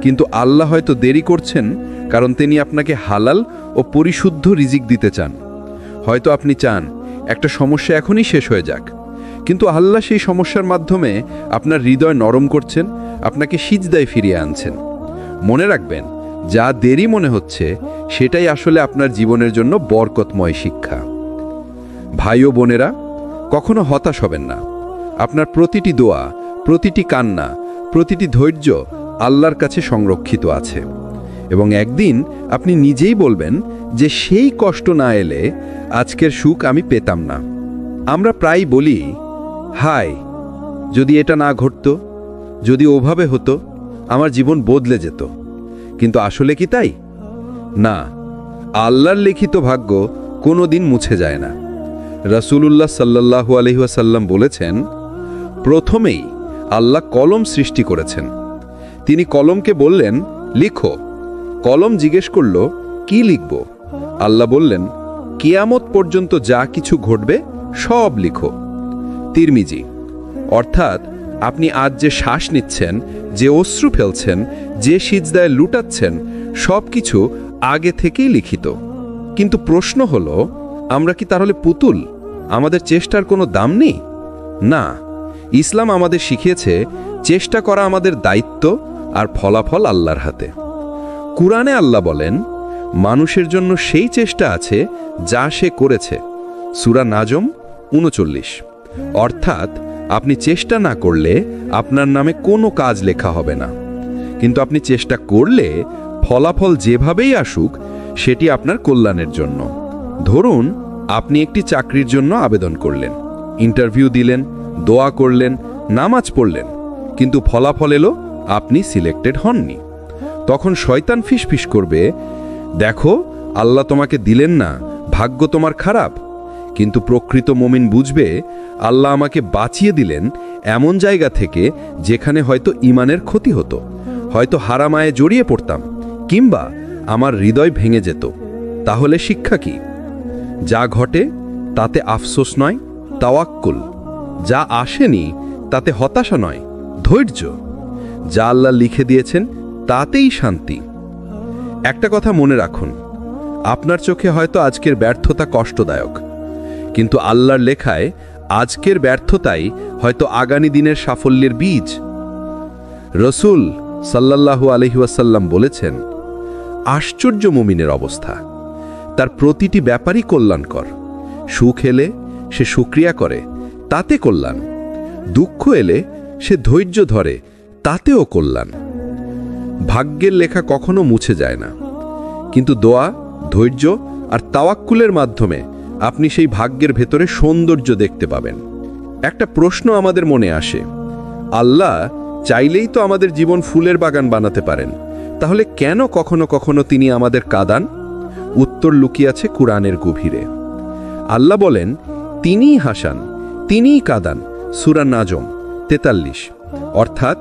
কিন্তু আল্লাহ হয়তো দেরি করছেন কারণ তিনি আপনাকে হালাল ও পরিশুদ্ধ রিজিক দিতে চান। হয়তো আপনি চান একটা সমস্যা এখনই শেষ হয়ে যাক, কিন্তু আল্লাহ সেই সমস্যার মাধ্যমে আপনার হৃদয় নরম করছেন, আপনাকে সিজদায় ফিরিয়ে আনছেন। মনে রাখবেন, যা দেরি মনে হচ্ছে সেটাই আসলে আপনার জীবনের জন্য বরকতময় শিক্ষা। ভাই ও বোনেরা, কখনো হতাশ হবেন না। আপনার প্রতিটি দোয়া, প্রতিটি কান্না, প্রতিটি ধৈর্য আল্লাহর কাছে সংরক্ষিত আছে, এবং একদিন আপনি নিজেই বলবেন যে সেই কষ্ট না এলে আজকের সুখ আমি পেতাম না। আমরা প্রায় বলি, হায় যদি এটা না ঘটতো, যদি ওভাবে হতো, আমার জীবন বদলে যেত। কিন্তু আসলে কি তাই? না, আল্লাহর লিখিত ভাগ্য কোনো দিন মুছে যায় না। রাসূলুল্লাহ সাল্লাল্লাহু আলাইহি ওয়াসাল্লাম বলেছেন, প্রথমেই আল্লাহ কলম সৃষ্টি করেছেন। তিনি কলমকে বললেন, লিখো। কলম জিজ্ঞেস করল, কি লিখব? আল্লাহ বললেন, কিয়ামত পর্যন্ত যা কিছু ঘটবে সব লিখো। তিরমিজি। অর্থাৎ আপনি আজ যে শ্বাস নিচ্ছেন, যে অশ্রু ফেলছেন, যে সিজদায় লুটাচ্ছেন, সব কিছু আগে থেকেই লিখিত। কিন্তু প্রশ্ন হলো, আমরা কি তাহলে পুতুল? আমাদের চেষ্টার কোনো দাম নেই? না, ইসলাম আমাদের শিখিয়েছে চেষ্টা করা আমাদের দায়িত্ব, আর ফলাফল আল্লাহর হাতে। কুরআনে আল্লাহ বলেন, মানুষের জন্য সেই চেষ্টা আছে যা সে করেছে। সূরা নাজম ৩৯। অর্থাৎ আপনি চেষ্টা না করলে আপনার নামে কোনো কাজ লেখা হবে না, কিন্তু আপনি চেষ্টা করলে ফলাফল যেভাবেই আসুক সেটি আপনার কল্যাণের জন্য। ধরুন, আপনি একটি চাকরির জন্য আবেদন করলেন, ইন্টারভিউ দিলেন, দোয়া করলেন, নামাজ পড়লেন, কিন্তু ফলাফল এলো আপনি সিলেক্টেড হননি। তখন শয়তান ফিসফিস করবে, দেখো আল্লাহ তোমাকে দিলেন না, ভাগ্য তোমার খারাপ। কিন্তু প্রকৃত মুমিন বুঝবে, আল্লাহ আমাকে বাঁচিয়ে দিলেন এমন জায়গা থেকে যেখানে হয়তো ঈমানের ক্ষতি হতো, হয়তো হারামায়ে জড়িয়ে পড়তাম, কিংবা আমার হৃদয় ভেঙে যেত। তাহলে শিক্ষা কি? যা ঘটে তাতে আফসোস নয়, তাওয়াক্কুল। যা আসেনি তাতে হতাশা নয়, ধৈর্য। যা আল্লাহ লিখে দিয়েছেন তাতেই শান্তি। একটা কথা মনে রাখুন, আপনার চোখে হয়তো আজকের ব্যর্থতা কষ্টদায়ক, কিন্তু আল্লাহর লেখায় আজকের ব্যর্থতাই হয়তো আগামী দিনের সাফল্যের বীজ। রসূল সাল্লাল্লাহু আলাইহি ওয়াসাল্লাম বলেছেন, আশ্চর্য মুমিনের অবস্থা, তার প্রতিটি ব্যাপারই কল্যাণকর। সুখ এলে সে শুকরিয়া করে, তাতে কল্যাণ। দুঃখ এলে সে ধৈর্য ধরে, তাতেও কল্যাণ। ভাগ্যের লেখা কখনো মুছে যায় না, কিন্তু দোয়া, ধৈর্য আর তাওয়াক্কুলের মাধ্যমে আপনি সেই ভাগ্যের ভেতরে সৌন্দর্য দেখতে পাবেন। একটা প্রশ্ন আমাদের মনে আসে, আল্লাহ চাইলেই তো আমাদের জীবন ফুলের বাগান বানাতে পারেন, তাহলে কেন কখনো কখনো তিনি আমাদের কাঁদান? উত্তর লুকিয়ে আছে কুরআনের গভীরে। আল্লাহ বলেন, তিনিই হাসান, তিনিই কাঁদান। সূরা নাজম ৪৩। অর্থাৎ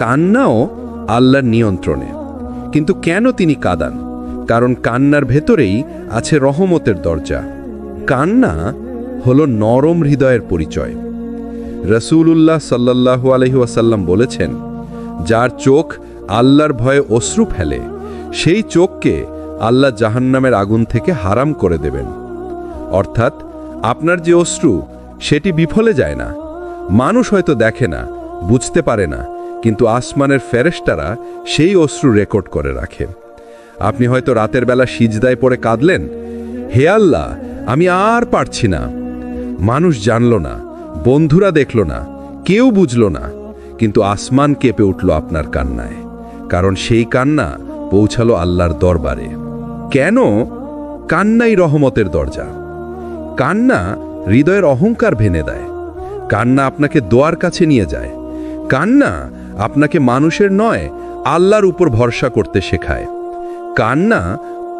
কান্নাও আল্লাহর নিয়ন্ত্রণে। কিন্তু কেন তিনি কাঁদান? কারণ কান্নার ভেতরেই আছে রহমতের দরজা। কান্না হলো নরম হৃদয়ের পরিচয়। রাসূলুল্লাহ সাল্লাল্লাহু আলাইহি ওয়াসাল্লাম বলেছেন, যার চোখ আল্লাহর ভয়ে অশ্রু ফেলে, সেই চোখকে আল্লাহ জাহান্নামের আগুন থেকে হারাম করে দেবেন। অর্থাৎ আপনার যে অশ্রু, সেটি বিফলে যায় না। মানুষ হয়তো দেখে না, বুঝতে পারে না, কিন্তু আসমানের ফেরেশতারা সেই অশ্রু রেকর্ড করে রাখে। আপনি হয়তো রাতের বেলা সিজদায় পড়ে কাঁদলেন, হে আল্লাহ, আমি আর পারছি না। মানুষ জানল না, বন্ধুরা দেখল না, কেউ বুঝল না, কিন্তু আসমান কেঁপে উঠল আপনার কান্নায়, কারণ সেই কান্না পৌঁছালো আল্লাহর দরবারে। কেন? কান্নাই রহমতের দরজা। কান্না হৃদয়ের অহংকার ভেঙে দেয়। কান্না আপনাকে দোয়ার কাছে নিয়ে যায়। কান্না আপনাকে মানুষের নয়, আল্লাহর উপর ভরসা করতে শেখায়। কান্না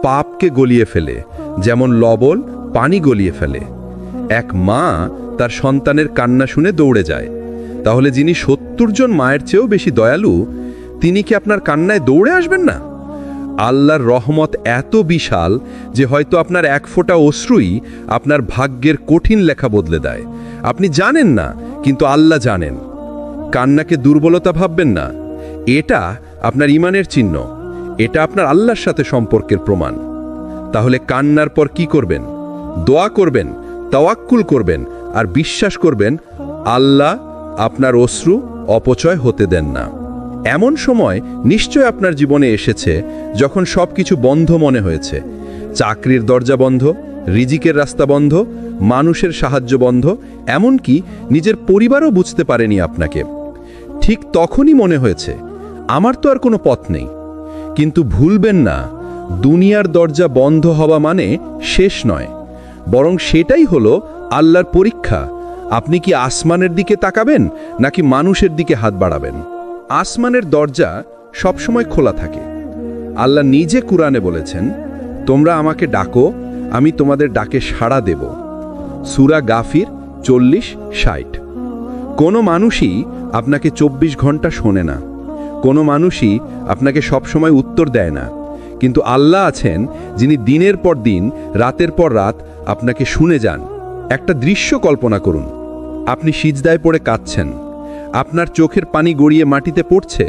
পাপকে গলিয়ে ফেলে, যেমন লবণ পানি গলিয়ে ফেলে। এক মা তার সন্তানের কান্না শুনে দৌড়ে যায়, তাহলে যিনি ৭০ জন মায়ের চেয়েও বেশি দয়ালু, তিনি কি আপনার কান্নায় দৌড়ে আসবেন না? আল্লাহর রহমত এত বিশাল যে হয়তো আপনার এক ফোঁটা অশ্রুই আপনার ভাগ্যের কঠিন লেখা বদলে দেয়। আপনি জানেন না, কিন্তু আল্লাহ জানেন। কান্নাকে দুর্বলতা ভাববেন না, এটা আপনার ঈমানের চিহ্ন, এটা আপনার আল্লাহর সাথে সম্পর্কের প্রমাণ। তাহলে কান্নার পর কি করবেন? দোয়া করবেন, তাওয়াক্কুল করবেন, আর বিশ্বাস করবেন আল্লাহ আপনার অশ্রু অপচয় হতে দেন না। এমন সময় নিশ্চয় আপনার জীবনে এসেছে যখন সব কিছু বন্ধ মনে হয়েছে। চাকরির দরজা বন্ধ, রিজিকের রাস্তা বন্ধ, মানুষের সাহায্য বন্ধ, এমনকি নিজের পরিবারও বুঝতে পারেনি আপনাকে। ঠিক তখনই মনে হয়েছে আমার তো আর কোনো পথ নেই। কিন্তু ভুলবেন না, দুনিয়ার দরজা বন্ধ হওয়া মানে শেষ নয়, বরং সেটাই হলো আল্লাহর পরীক্ষা। আপনি কি আসমানের দিকে তাকাবেন নাকি মানুষের দিকে হাত বাড়াবেন? আসমানের দরজা সবসময় খোলা থাকে। আল্লাহ নিজে কুরআনে বলেছেন, তোমরা আমাকে ডাকো, আমি তোমাদের ডাকে সাড়া দেব। সূরা গাফির 40-60। কোনো মানুষই আপনাকে 24 ঘন্টা শোনে না, কোনো মানুষই আপনাকে সবসময় উত্তর দেয় না, কিন্তু আল্লাহ আছেন যিনি দিনের পর দিন, রাতের পর রাত আপনাকে শুনে যান। একটা দৃশ্য কল্পনা করুন, আপনি সিজদায় পড়ে কাঁদছেন, আপনার চোখের পানি গড়িয়ে মাটিতে পড়ছে,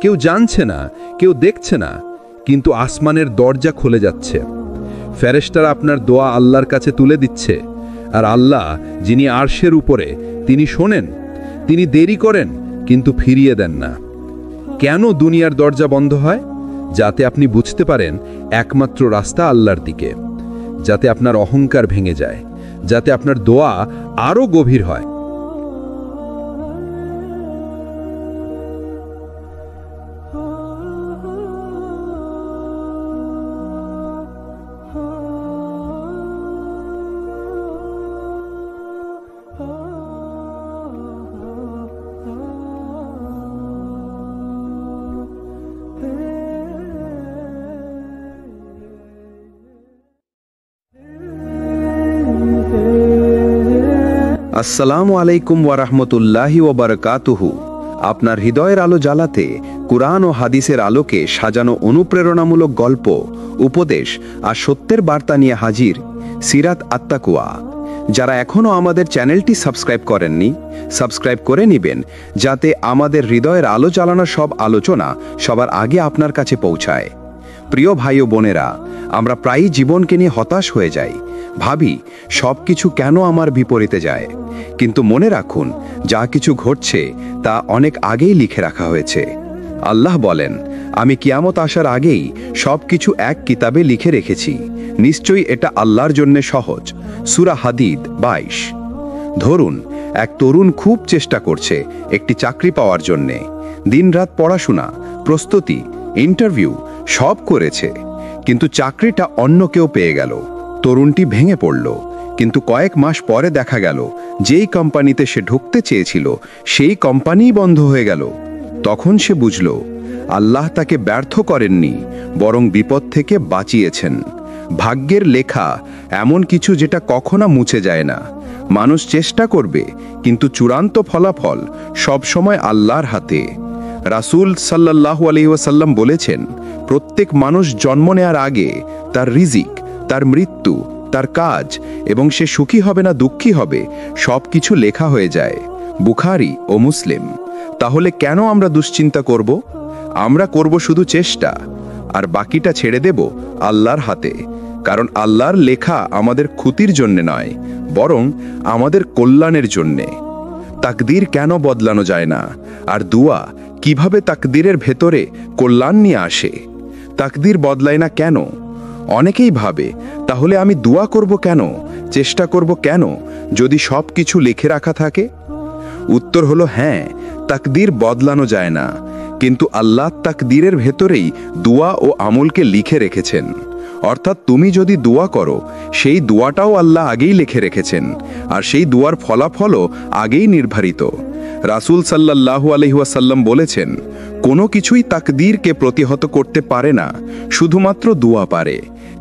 কেউ জানছে না, কেউ দেখছে না, কিন্তু আসমানের দরজা খুলে যাচ্ছে। ফেরেশতারা আপনার দোয়া আল্লাহর কাছে তুলে দিচ্ছে, আর আল্লাহ যিনি আরশের উপরে, তিনি শোনেন, তিনি দেরি করেন কিন্তু ফিরিয়ে দেন না। কেন দুনিয়ার দরজা বন্ধ হয়? যাতে আপনি বুঝতে পারেন একমাত্র রাস্তা আল্লাহর দিকে, যাতে আপনার অহংকার ভেঙে যায়, যাতে আপনার দোয়া আরও গভীর হয়। আসসালামু আলাইকুম ওয়ারাহমতুল্লাহি ওয়াবারাকাতুহু। আপনার হৃদয়ের আলো জ্বালাতে কুরআন ও হাদিসের আলোকে সাজানো অনুপ্রেরণামূলক গল্প, উপদেশ আর সত্যের বার্তা নিয়ে হাজির সিরাত আত-তাকওয়া। যারা এখনও আমাদের চ্যানেলটি সাবস্ক্রাইব করেননি, সাবস্ক্রাইব করে নেবেন, যাতে আমাদের হৃদয়ের আলো জ্বালানো সব আলোচনা সবার আগে আপনার কাছে পৌঁছায়। প্রিয় ভাই ও বোনেরা, আমরা প্রায়ই জীবনকে নিয়ে হতাশ হয়ে যাই, ভাবি সব কিছু কেন আমার বিপরীতে যায়। কিন্তু মনে রাখুন, যা কিছু ঘটছে তা অনেক আগেই লিখে রাখা হয়েছে। আল্লাহ বলেন, আমি কিয়ামত আসার আগেই সব কিছু এক কিতাবে লিখে রেখেছি, নিশ্চয়ই এটা আল্লাহর জন্য সহজ। সূরা হাদিদ 22। ধরুন, এক তরুণ খুব চেষ্টা করছে একটি চাকরি পাওয়ার জন্যে, দিনরাত পড়াশোনা, প্রস্তুতি, ইন্টারভিউ সব করেছে, কিন্তু চাকরিটা অন্য কেউ পেয়ে গেল। তরুণটি ভেঙে পড়ল, কিন্তু কয়েক মাস পরে দেখা গেল যেই কোম্পানিতে সে ঢুকতে চেয়েছিল সেই কোম্পানিই বন্ধ হয়ে গেল। তখন সে বুঝল আল্লাহ তাকে ব্যর্থ করেননি, বরং বিপদ থেকে বাঁচিয়েছেন। ভাগ্যের লেখা এমন কিছু যেটা কখনো মুছে যায় না। মানুষ চেষ্টা করবে, কিন্তু চূড়ান্ত ফলাফল সবসময় আল্লাহর হাতে। রাসূল সাল্লাল্লাহু আলাইহি ওয়াসাল্লাম বলেছেন, প্রত্যেক মানুষ জন্ম নেয়ার আগে তার রিজিক, তার মৃত্যু, তার কাজ এবং সে সুখী হবে না দুঃখী হবে সব কিছু লেখা হয়ে যায়। বুখারী ও মুসলিম। তাহলে কেন আমরা দুশ্চিন্তা করব? আমরা করব শুধু চেষ্টা, আর বাকিটা ছেড়ে দেব আল্লাহর হাতে। কারণ আল্লাহর লেখা আমাদের ক্ষতির জন্য নয়, বরং আমাদের কল্যাণের জন্যে। তাকদীর কেন বদলানো যায় না? আর দুয়া কিভাবে তাকদীরের ভেতরে কল্যাণ নিয়ে আসে? তাকদীর বদলায় না কেন? অনেকেই ভাবে, তাহলে আমি দুয়া করব কেন, চেষ্টা করব কেন, যদি সব কিছু লিখে রাখা থাকে? উত্তর হলো হ্যাঁ, তাকদীর বদলানো যায় না, কিন্তু আল্লাহ তাকদীরের ভেতরেই দুয়া ও আমলকে লিখে রেখেছেন। অর্থাৎ তুমি যদি দোয়া করো, সেই দোয়াটাও আল্লাহ আগেই লিখে রেখেছেন, আর সেই দোয়ার ফলাফলও আগেই নির্ধারিত। রাসূল সাল্লাল্লাহু আলাইহি ওয়াসাল্লাম বলেছেন, কোনো কিছুই তাকদীরকে প্রতিহত করতে পারে না, শুধুমাত্র দোয়া পারে।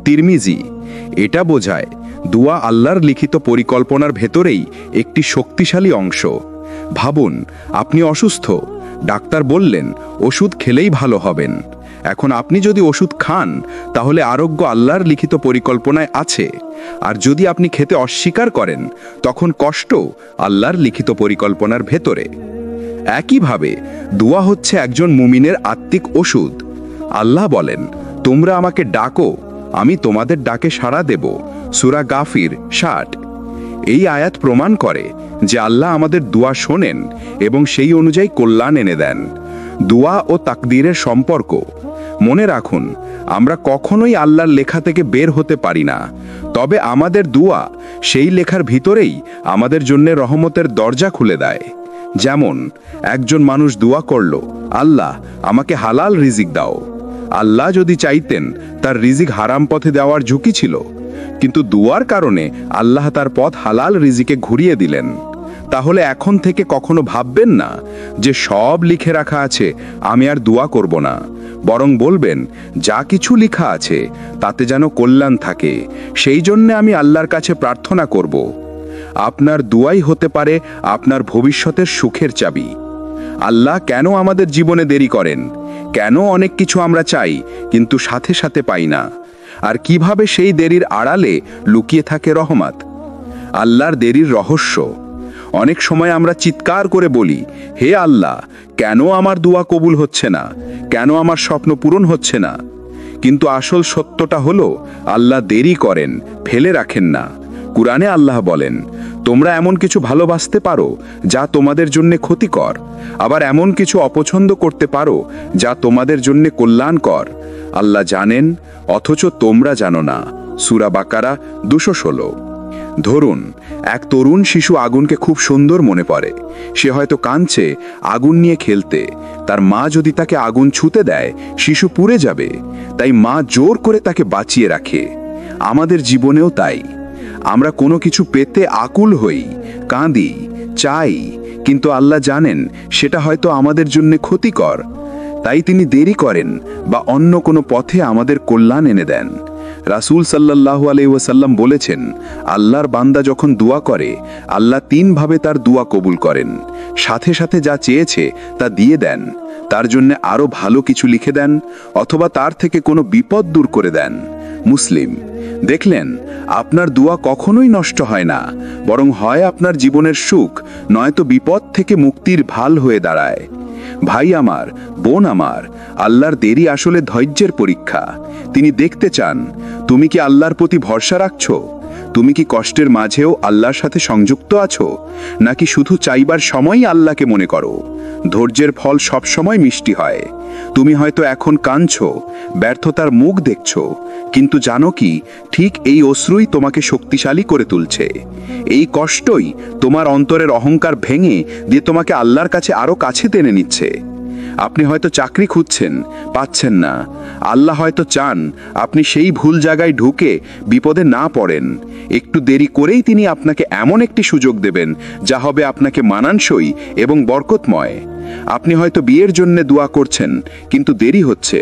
তিরমিজি। এটা বোঝায় দোয়া আল্লাহর লিখিত পরিকল্পনার ভেতরেই একটি শক্তিশালী অংশ। ভাবুন, আপনি অসুস্থ, ডাক্তার বললেন ওষুধ খেলেই ভালো হবেন। এখন আপনি যদি ওষুধ খান তাহলে আরোগ্য আল্লাহর লিখিত পরিকল্পনায় আছে, আর যদি আপনি খেতে অস্বীকার করেন তখন কষ্ট আল্লাহর লিখিত পরিকল্পনার ভেতরে। একইভাবে দোয়া হচ্ছে একজন মুমিনের আত্মিক ওষুধ। আল্লাহ বলেন, তোমরা আমাকে ডাকো, আমি তোমাদের ডাকে সাড়া দেব। সূরা গাফির 60। এই আয়াত প্রমাণ করে যে আল্লাহ আমাদের দোয়া শোনেন এবং সেই অনুযায়ী কল্যাণ এনে দেন। দোয়া ও তাকদীরের সম্পর্ক। মনে রাখুন, আমরা কখনোই আল্লাহর লেখা থেকে বের হতে পারি না, তবে আমাদের দোয়া সেই লেখার ভিতরেই আমাদের জন্য রহমতের দরজা খুলে দেয়। যেমন একজন মানুষ দোয়া করল, আল্লাহ আমাকে হালাল রিজিক দাও। আল্লাহ যদি চাইতেন তার রিজিক হারাম পথে দেওয়ার ঝুঁকি ছিল, কিন্তু দুয়ার কারণে আল্লাহ তার পথ হালাল রিজিকে ঘুরিয়ে দিলেন। তাহলে এখন থেকে কখনো ভাববেন না যে সব লিখে রাখা আছে, আমি আর দোয়া করব না। বরং বলবেন, যা কিছু লেখা আছে তাতে যেন কল্যাণ থাকে, সেই জন্য আমি আল্লাহর কাছে প্রার্থনা করব। আপনার দোয়াই হতে পারে আপনার ভবিষ্যতের সুখের চাবি। আল্লাহ কেন আমাদের জীবনে দেরি করেন? কেন অনেক কিছু আমরা চাই কিন্তু সাথে সাথে পাই না? আর কিভাবে সেই দেরির আড়ালে লুকিয়ে থাকে রহমত? আল্লাহর দেরির রহস্য। অনেক সময় আমরা চিৎকার করে বলি, হে আল্লাহ, কেন আমার দোয়া কবুল হচ্ছে না? কেন আমার স্বপ্ন পূরণ হচ্ছে না? কিন্তু আসল সত্যটা হলো, আল্লাহ দেরি করেন, ফেলে রাখেন না। কুরআনে আল্লাহ বলেন, তোমরা এমন কিছু ভালোবাসতে পারো যা তোমাদের জন্য ক্ষতিকর, আবার এমন কিছু অপছন্দ করতে পারো যা তোমাদের জন্য কল্যাণকর। আল্লাহ জানেন, অথচ তোমরা জানো না। সূরা বাকারা 216। ধরুন, এক তরুণ শিশু আগুনকে খুব সুন্দর মনে পড়ে। সে হয়তো কাঁদছে আগুন নিয়ে খেলতে। তার মা যদি তাকে আগুন ছুঁতে দেয়, শিশু পুড়ে যাবে। তাই মা জোর করে তাকে বাঁচিয়ে রাখে। আমাদের জীবনেও তাই। আমরা কোনো কিছু পেতে আকুল হই, কাঁদি, চাই, কিন্তু আল্লাহ জানেন সেটা হয়তো আমাদের জন্য ক্ষতিকর। তাই তিনি দেরি করেন বা অন্য কোনো পথে আমাদের কল্যাণ এনে দেন। রাসূল সাল্লাল্লাহু আলাইহি ওয়াসাল্লাম বলেছেন, আল্লাহর বান্দা যখন দোয়া করে, আল্লাহ 3 ভাবে তার দোয়া কবুল করেন। সাথে সাথে যা চেয়েছে তা দিয়ে দেন, তার জন্য আরো ভালো কিছু লিখে দেন, অথবা তার থেকে কোনো বিপদ দূর করে দেন। মুসলিম। দেখলেন, আপনার দোয়া কখনোই নষ্ট হয় না, বরং হয় আপনার জীবনের সুখ, নয়তো বিপদ থেকে মুক্তির ভাল হয়ে দাঁড়ায়। ভাই আমার, বোন আমার, আল্লাহর দেরি আসলে ধৈর্যের পরীক্ষা। তিনি দেখতে চান তুমি কি আল্লাহর প্রতি ভরসা রাখছো, তুমি কি কষ্টের মাঝেও আল্লাহর সাথে সংযুক্ত আছো, নাকি শুধু চাইবার সময়ই আল্লাহকে মনে করো। ধৈর্যের ফল সব সময় মিষ্টি হয়। তুমি হয়তো এখন কাঁদছো, ব্যর্থতার মুখ দেখছো, কিন্তু জানো কি, ঠিক এই অশ্রুই তোমাকে শক্তিশালী করে তুলছে। এই কষ্টই তোমার অন্তরের অহংকার ভেঙে দিয়ে তোমাকে আল্লাহর কাছে আরো কাছে টেনে নিচ্ছে। আপনি হয়তো চাকরি খুঁজছেন, পাচ্ছেন না। আল্লাহ হয়তো চান আপনি সেই ভুল জায়গায় ঢুকে বিপদে না পড়েন। একটু দেরি করেই তিনি আপনাকে এমন একটি সুযোগ দেবেন যা হবে আপনাকে মানানসই এবং বরকতময়। আপনি হয়তো বিয়ের জন্য দোয়া করছেন, কিন্তু দেরি হচ্ছে।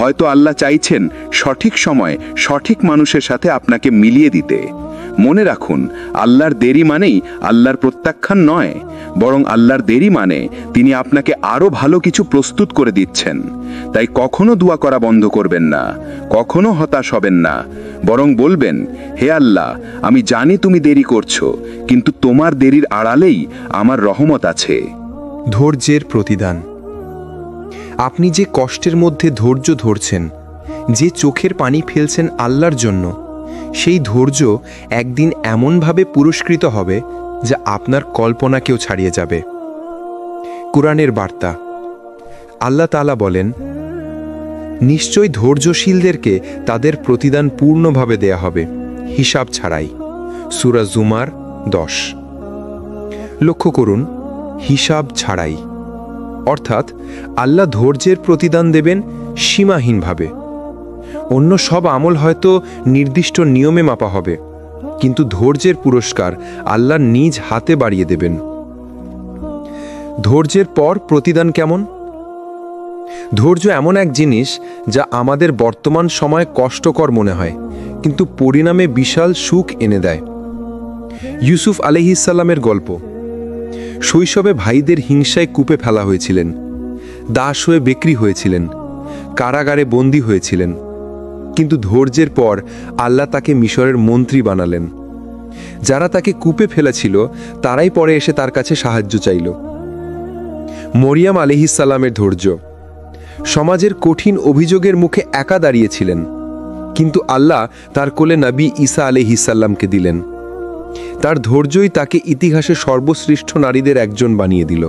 হয়তো আল্লাহ চাইছেন সঠিক সময় সঠিক মানুষের সাথে আপনাকে মিলিয়ে দিতে। মনে রাখুন, আল্লাহর দেরি মানেই আল্লাহর প্রত্যাখ্যান নয়, বরং আল্লাহর দেরি মানে তিনি আপনাকে আরো ভালো কিছু প্রস্তুত করে দিচ্ছেন। তাই কখনো দোয়া করা বন্ধ করবেন না, কখনো হতাশ হবেন না, বরং বলবেন, হে আল্লাহ, আমি জানি তুমি দেরি করছো, কিন্তু তোমার দেরির আড়ালেই আমার রহমত আছে। ধৈর্যের প্রতিদান। আপনি যে কষ্টের মধ্যে ধৈর্য ধরছেন, যে চোখের পানি ফেলছেন আল্লাহর জন্য, সেই ধৈর্য একদিন এমনভাবে পুরস্কৃত হবে যা আপনার কল্পনাকেও ছাড়িয়ে যাবে। কুরআনের বার্তা। আল্লাহ তাআলা বলেন, নিশ্চয় ধৈর্যশীলদেরকে তাদের প্রতিদান পূর্ণভাবে দেয়া হবে, হিসাব ছাড়াই। সূরা জুমার 10। লক্ষ্য করুন, হিসাব ছাড়াই, অর্থাৎ আল্লাহ ধৈর্যের প্রতিদান দেবেন সীমাহীনভাবে। অন্য সব আমল হয়তো নির্দিষ্ট নিয়মে মাপা হবে, কিন্তু ধৈর্যের পুরস্কার আল্লাহ নিজ হাতে বাড়িয়ে দেবেন। ধৈর্যের পর প্রতিদান কেমন? ধৈর্য এমন এক জিনিস যা আমাদের বর্তমান সময়ে কষ্টকর মনে হয়, কিন্তু পরিণামে বিশাল সুখ এনে দেয়। ইউসুফ আলাইহিস সালামের গল্প। শৈশবে ভাইদের হিংসায় কূপে ফেলা হয়েছিলেন, দাস হয়ে বিক্রি হয়েছিলেন, কারাগারে বন্দী হয়েছিলেন। কিন্তু ধৈর্যের পর আল্লাহ তাকে মিশরের মন্ত্রী বানালেন। যারা তাকে কূপে ফেলেছিল তারাই পরে এসে তার কাছে সাহায্য চাইল। মরিয়াম আলাইহিসসালামের ধৈর্য। সমাজের কঠিন অভিযোগের মুখে একা দাঁড়িয়েছিলেন, কিন্তু আল্লাহ তার কোলে নবী ঈসা আলাইহিসসালামকে দিলেন। তার ধৈর্যই তাকে ইতিহাসে সর্বশ্রেষ্ঠ নারীদের একজন বানিয়ে দিল।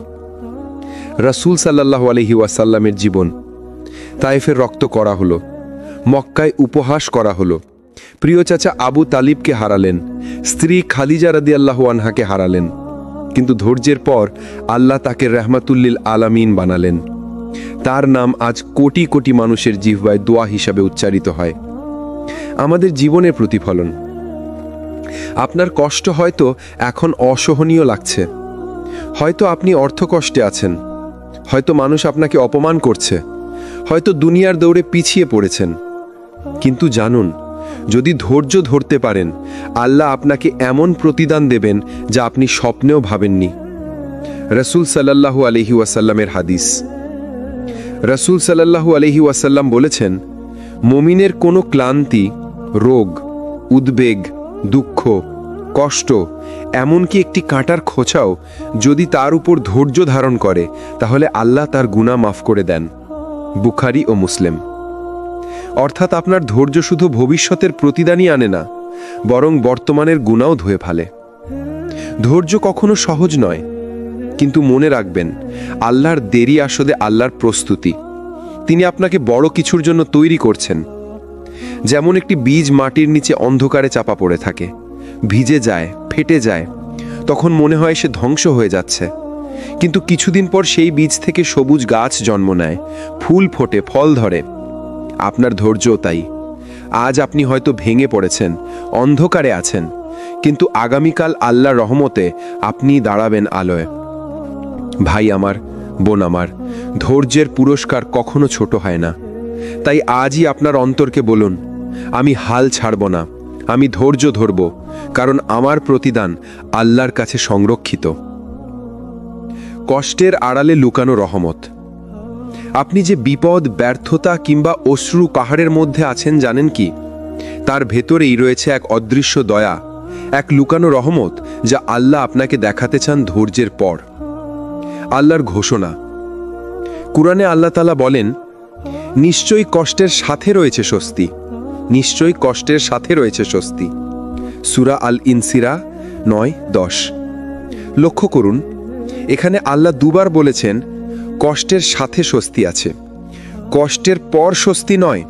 রাসূল সাল্লাল্লাহু আলাইহি ওয়াসাল্লামের জীবন। তায়েফের রক্ত করা হলো, মক্কায় উপহাস করা হলো, প্রিয় চাচা আবু তালিবকে হারালেন, স্ত্রী খাদিজা রাদিয়াল্লাহু আনহাকে হারালেন। কিন্তু ধৈর্যের পর আল্লাহ তাকে রাহমাতুল্লিল আলামিন বানালেন। তার নাম আজ কোটি কোটি মানুষের জিহ্বায় দোয়া হিসাবে উচ্চারিত হয়। আমাদের জীবনের প্রতিফলন। আপনার কষ্ট হয়তো এখন অসহনীয় লাগছে, হয়তো আপনি অর্থকষ্টে আছেন, হয়তো মানুষ আপনাকে অপমান করছে, হয়তো দুনিয়ার দৌড়ে পিছিয়ে পড়েছেন। কিন্তু জানুন, যদি ধৈর্য ধরতে পারেন, আল্লাহ আপনাকে এমন প্রতিদান দেবেন যা আপনি স্বপ্নেও ভাবেননি। রাসূল সাল্লাল্লাহু আলাইহি ওয়াসাল্লামের হাদিস। রাসূল সাল্লাল্লাহু আলাইহি ওয়াসাল্লাম বলেছেন, মুমিনের কোনো ক্লান্তি, রোগ, উদ্বেগ, দুঃখ, কষ্ট, এমনকি একটি কাঁটার খোঁচাও যদি তার উপর ধৈর্য ধারণ করে, তাহলে আল্লাহ তার গুনাহ মাফ করে দেন। বুখারী ও মুসলিম। অর্থাৎ আপনার ধৈর্য শুধু ভবিষ্যতের প্রতিদানই আনে না, বরং বর্তমানের গুনাহও ধুয়ে ফেলে। ধৈর্য কখনো সহজ নয়, কিন্তু মনে রাখবেন, আল্লাহর দেরি আসলে আল্লাহর প্রস্তুতি। তিনি আপনাকে বড় কিছুর জন্য তৈরি করছেন। যেমন একটি বীজ মাটির নিচে অন্ধকারে চাপা পড়ে থাকে, ভিজে যায়, ফেটে যায়, তখন মনে হয় সে ধ্বংস হয়ে যাচ্ছে। কিন্তু কিছুদিন পর সেই বীজ থেকে সবুজ গাছ জন্ম নেয়, ফুল ফোটে, ফল ধরে। আপনার ধৈর্যও তাই। আজ আপনি হয়তো ভেঙে পড়েছেন, অন্ধকারে আছেন, কিন্তু আগামীকাল আল্লাহর রহমতে আপনি দাঁড়াবেন আলোয়। ভাই আমার, বোন আমার, ধৈর্যের পুরস্কার কখনো ছোট হয় না। তাই আজই আপনার অন্তরকে বলুন, আমি হাল ছাড়ব না, আমি ধৈর্য ধরব, কারণ আমার প্রতিদান আল্লাহর কাছে সংরক্ষিত। কষ্টের আড়ালে লুকানো রহমত। আপনি যে বিপদ, ব্যর্থতা কিংবা অশ্রু পাহাড়ের মধ্যে আছেন জানেন কি? তার ভেতরেই রয়েছে এক অদৃশ্য দয়া, এক লুকানো রহমত, যা আল্লাহ আপনাকে দেখাতে চান ধৈর্যের পর। আল্লাহর ঘোষণা। কুরআনে আল্লাহ তাআলা বলেন, নিশ্চয়ই কষ্টের সাথে রয়েছে স্বস্তি, নিশ্চয়ই কষ্টের সাথে রয়েছে স্বস্তি। সূরা আল ইনসিরা 9-10। লক্ষ্য করুন, এখানে আল্লাহ দুবার বলেছেন কষ্টের সাথে স্বস্তি আছে। কষ্টের পর স্বস্তি নয়,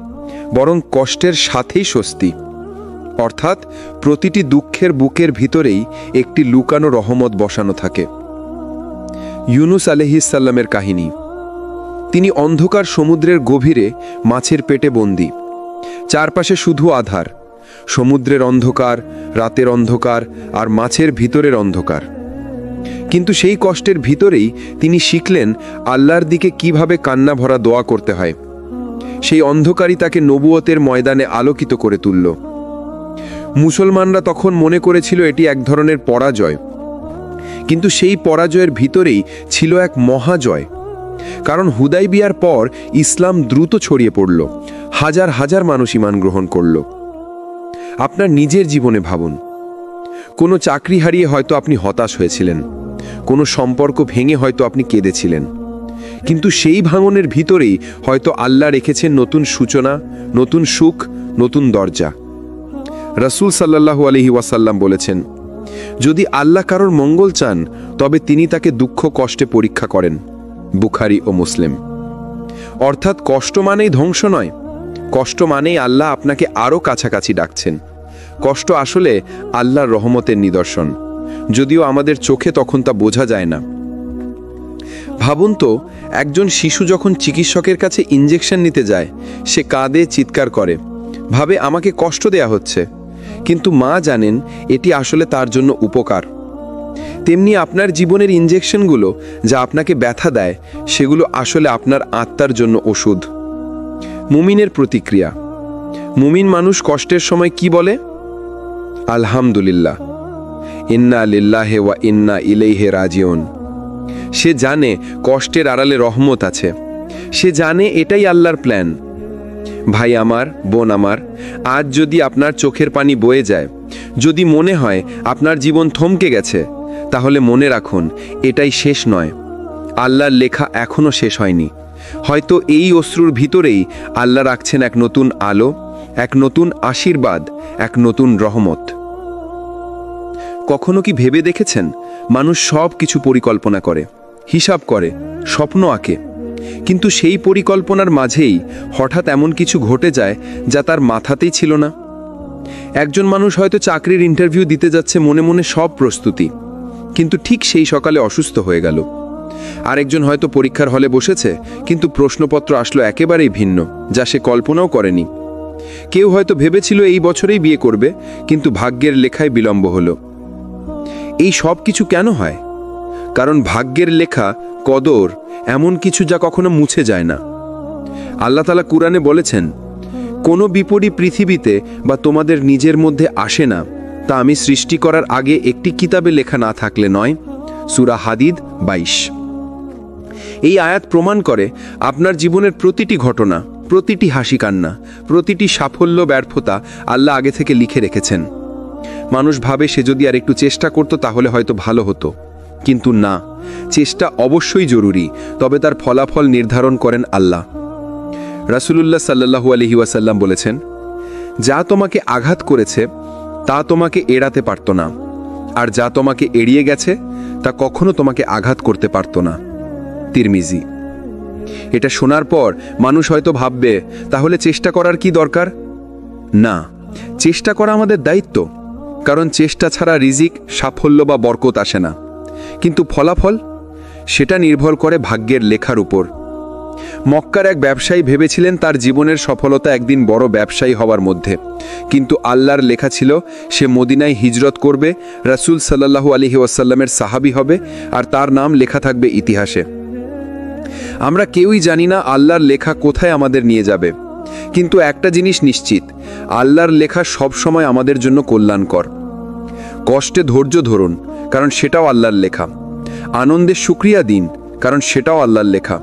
বরং কষ্টের সাথেই স্বস্তি। অর্থাৎ প্রতিটি দুঃখের বুকের ভিতরেই একটি লুকানো রহমত বসানো থাকে। ইউনুস আলাইহিসসালামের কাহিনী। তিনি অন্ধকার সমুদ্রের গভীরে মাছের পেটে বন্দী। চারপাশে শুধু আধার, সমুদ্রের অন্ধকার, রাতের অন্ধকার আর মাছের ভিতরের অন্ধকার। কিন্তু সেই কষ্টের ভিতরেই তিনি শিখলেন আল্লাহর দিকে কিভাবে কান্না ভরা দোয়া করতে হয়। সেই অন্ধকারই তাকে নবুয়তের ময়দানে আলোকিত করে তুলল। মুসলমানরা তখন মনে করেছিল এটি এক ধরনের পরাজয়, কিন্তু সেই পরাজয়ের ভিতরেই ছিল এক মহাজয়। কারণ হুদাইবিয়ার পর ইসলাম দ্রুত ছড়িয়ে পড়ল, হাজার হাজার মানুষ ঈমান গ্রহণ করল। আপনার নিজের জীবনে ভাবুন, কোনো চাকরি হারিয়ে হয়তো আপনি হতাশ হয়েছিলেন, কোনো সম্পর্ক ভেঙে হয়তো আপনি কেঁদেছিলেন, কিন্তু সেই ভাঙনের ভিতরেই হয়তো আল্লাহ রেখেছেন নতুন সূচনা, নতুন সুখ, নতুন দরজা। রাসূল সাল্লাল্লাহু আলাইহি ওয়াসাল্লাম বলেছেন, যদি আল্লাহ কারোর মঙ্গল চান তবে তিনি তাকে দুঃখ কষ্টে পরীক্ষা করেন। বুখারী ও মুসলিম। অর্থাৎ কষ্ট মানেই ধ্বংস নয়, কষ্ট মানেই আল্লাহ আপনাকে আরও কাছাকাছি ডাকছেন। কষ্ট আসলে আল্লাহর রহমতের নিদর্শন, যদিও আমাদের চোখে তখন তা বোঝা যায় না। ভাবুন তো, একজন শিশু যখন চিকিৎসকের কাছে ইঞ্জেকশন নিতে যায়, সে কাঁদে, চিৎকার করে, ভাবে আমাকে কষ্ট দেয়া হচ্ছে, কিন্তু মা জানেন এটি আসলে তার জন্য উপকার। তেমনি আপনার জীবনের ইঞ্জেকশনগুলো যা আপনাকে ব্যথা দেয়, সেগুলো আসলে আপনার আত্মার জন্য ওষুধ। মুমিনের প্রতিক্রিয়া। মুমিন মানুষ কষ্টের সময় কি বলে? আলহামদুলিল্লাহ, ইন্না লিল্লাহি ওয়া ইন্না ইলাইহি রাজিউন। সে জানে কষ্টের আড়ালে রহমত আছে। সে জানে এটাই আল্লাহর প্ল্যান। ভাই আমার, বোন আমার, আজ যদি আপনার চোখের পানি বয়ে যায়, যদি মনে হয় আপনার জীবন থমকে গেছে, তাহলে মনে রাখুন এটাই শেষ নয়। আল্লাহর লেখা এখনো শেষ হয়নি। হয়তো এই অশ্রুর ভিতরেই আল্লাহ রাখছেন এক নতুন আলো, এক নতুন আশীর্বাদ, এক নতুন রহমত। কখনো কি ভেবে দেখেছেন, মানুষ সব কিছু পরিকল্পনা করে, হিসাব করে, স্বপ্ন আঁকে, কিন্তু সেই পরিকল্পনার মাঝেই হঠাৎ এমন কিছু ঘটে যায় যা তার মাথাতেই ছিল না। একজন মানুষ হয়তো চাকরির ইন্টারভিউ দিতে যাচ্ছে মনে মনে সব প্রস্তুতি, কিন্তু ঠিক সেই সকালে অসুস্থ হয়ে গেল। আরেকজন হয়তো পরীক্ষার হলে বসেছে, কিন্তু প্রশ্নপত্র আসলো একেবারেই ভিন্ন, যা সে কল্পনাও করেনি। কেউ হয়তো ভেবেছিল এই বছরেই বিয়ে করবে, কিন্তু ভাগ্যের লেখায় বিলম্ব হলো। এই সব কিছু কেন হয়? কারণ ভাগ্যের লেখা, কদর এমন কিছু যা কখনো মুছে যায় না। আল্লাহ তাআলা কুরআনে বলেছেন, কোনো বিপরী পৃথিবীতে বা তোমাদের নিজের মধ্যে আসে না, তা আমি সৃষ্টি করার আগে একটি কিতাবে লেখা না থাকলে নয়। সূরা হাদিদ 22। এই আয়াত প্রমাণ করে আপনার জীবনের প্রতিটি ঘটনা, প্রতিটি হাসি কান্না, প্রতিটি সাফল্য ব্যর্থতা আল্লাহ আগে থেকে লিখে রেখেছেন। মানুষ ভাবে সে যদি আর একটু চেষ্টা করত তাহলে হয়তো ভালো হতো, কিন্তু না, চেষ্টা অবশ্যই জরুরি, তবে তার ফলাফল নির্ধারণ করেন আল্লাহ। রাসূলুল্লাহ সাল্লাল্লাহু আলাইহি ওয়াসাল্লাম বলেছেন, যা তোমাকে আঘাত করেছে তা তোমাকে এড়াতে পারত না, আর যা তোমাকে এড়িয়ে গেছে তা কখনো তোমাকে আঘাত করতে পারত না। তিরমিজি। এটা শোনার পর মানুষ হয়তো ভাববে, তাহলে চেষ্টা করার কি দরকার? না, চেষ্টা করা আমাদের দায়িত্ব, কারণ চেষ্টা ছাড়া রিজিক, সাফল্য বা বরকত আসে না। কিন্তু ফলাফল, সেটা নির্ভর করে ভাগ্যের লেখার উপর। মক্কার এক ব্যবসায়ী ভেবেছিলেন তার জীবনের সফলতা একদিন বড় ব্যবসায়ী হওয়ার মধ্যে, কিন্তু আল্লাহর লেখা ছিল সে মদিনায় হিজরত করবে, রাসূল সাল্লাল্লাহু আলাইহি ওয়াসাল্লামের সাহাবী হবে, আর তার নাম লেখা থাকবে ইতিহাসে। আমরা কেউই জানি না আল্লাহর লেখা কোথায় আমাদের নিয়ে যাবে, কিন্তু একটা জিনিস নিশ্চিত, আল্লাহর লেখা সবসময় আমাদের জন্য কল্যাণকর। কষ্টে ধৈর্য ধরুন, কারণ সেটাও আল্লাহর লেখা। আনন্দে শুকরিয়া দিন, কারণ সেটাও আল্লাহর লেখা।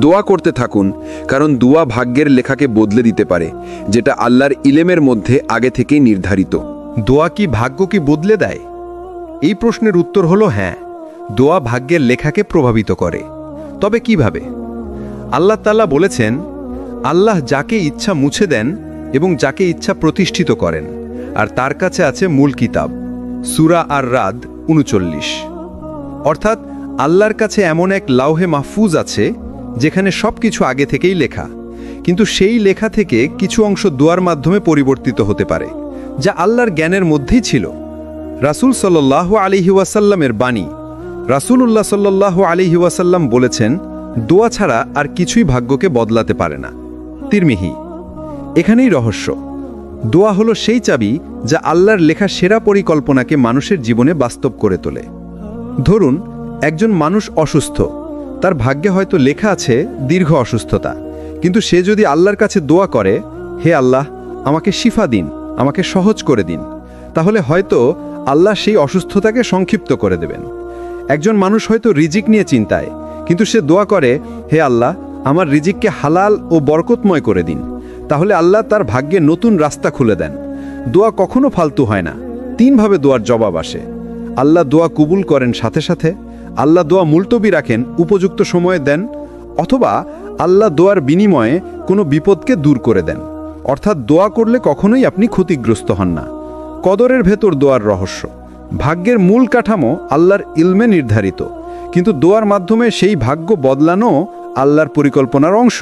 দোয়া করতে থাকুন, কারণ দোয়া ভাগ্যের লেখাকে বদলে দিতে পারে, যেটা আল্লাহর ইলেমের মধ্যে আগে থেকেই নির্ধারিত। দোয়া কি ভাগ্য কি বদলে দেয়? এই প্রশ্নের উত্তর হলো হ্যাঁ, দোয়া ভাগ্যের লেখাকে প্রভাবিত করে। তবে কিভাবে? আল্লাহ তাআলা বলেছেন, আল্লাহ যাকে ইচ্ছা মুছে দেন এবং যাকে ইচ্ছা প্রতিষ্ঠিত করেন, আর তার কাছে আছে মূল কিতাব। সূরা আর-রাদ ৩৯। অর্থাৎ আল্লাহর কাছে এমন এক লাউহে মাহফুজ আছে যেখানে সবকিছু আগে থেকেই লেখা, কিন্তু সেই লেখা থেকে কিছু অংশ দোয়ার মাধ্যমে পরিবর্তিত হতে পারে, যা আল্লাহর জ্ঞানের মধ্যেই ছিল। রাসূল সাল্লাল্লাহু আলাইহি ওয়াসাল্লামের বাণী। রাসূলুল্লাহ সাল্লাল্লাহু আলাইহি ওয়াসাল্লাম বলেছেন, দোয়া ছাড়া আর কিছুই ভাগ্যকে বদলাতে পারে না। তিরমিহি। এখানেই রহস্য। দোয়া হলো সেই চাবি যা আল্লাহর লেখা সেরা পরিকল্পনাকে মানুষের জীবনে বাস্তব করে তোলে। ধরুন, একজন মানুষ অসুস্থ, তার ভাগ্যে হয়তো লেখা আছে দীর্ঘ অসুস্থতা, কিন্তু সে যদি আল্লাহর কাছে দোয়া করে, হে আল্লাহ, আমাকে শিফা দিন, আমাকে সহজ করে দিন, তাহলে হয়তো আল্লাহ সেই অসুস্থতাকে সংক্ষিপ্ত করে দেবেন। একজন মানুষ হয়তো রিজিক নিয়ে চিন্তায়, কিন্তু সে দোয়া করে, হে আল্লাহ, আমার রিজিককে হালাল ও বরকতময় করে দিন, তাহলে আল্লাহ তার ভাগ্যে নতুন রাস্তা খুলে দেন। দোয়া কখনো ফালতু হয় না। 3 ভাবে দোয়ার জবাব আসে। আল্লাহ দোয়া কবুল করেন সাথে সাথে, আল্লাহ দোয়া মুলতবি রাখেন, উপযুক্ত সময়ে দেন, অথবা আল্লাহ দোয়ার বিনিময়ে কোনো বিপদকে দূর করে দেন। অর্থাৎ দোয়া করলে কখনোই আপনি ক্ষতিগ্রস্ত হন না। কদরের ভেতর দোয়ার রহস্য। ভাগ্যের মূল কাঠামো আল্লাহর ইলমে নির্ধারিত, কিন্তু দোয়ার মাধ্যমে সেই ভাগ্য বদলানো আল্লাহর পরিকল্পনার অংশ।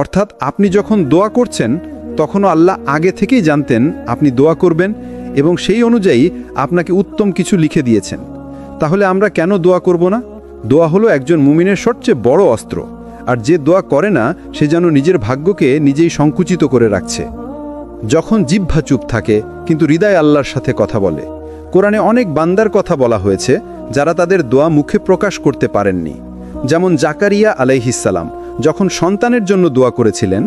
অর্থাৎ আপনি যখন দোয়া করছেন, তখনও আল্লাহ আগে থেকেই জানতেন আপনি দোয়া করবেন এবং সেই অনুযায়ী আপনাকে উত্তম কিছু লিখে দিয়েছেন। তাহলে আমরা কেন দোয়া করব না? দোয়া হলো একজন মুমিনের সবচেয়ে বড় অস্ত্র, আর যে দোয়া করে না সে যেন নিজের ভাগ্যকে নিজেই সংকুচিত করে রাখছে। যখন জিহ্বা চুপ থাকে কিন্তু হৃদয় আল্লাহর সাথে কথা বলে। কোরআনে অনেক বান্দার কথা বলা হয়েছে যারা তাদের দোয়া মুখে প্রকাশ করতে পারেননি। যেমন জাকারিয়া আলাইহিস সালাম যখন সন্তানের জন্য দোয়া করেছিলেন,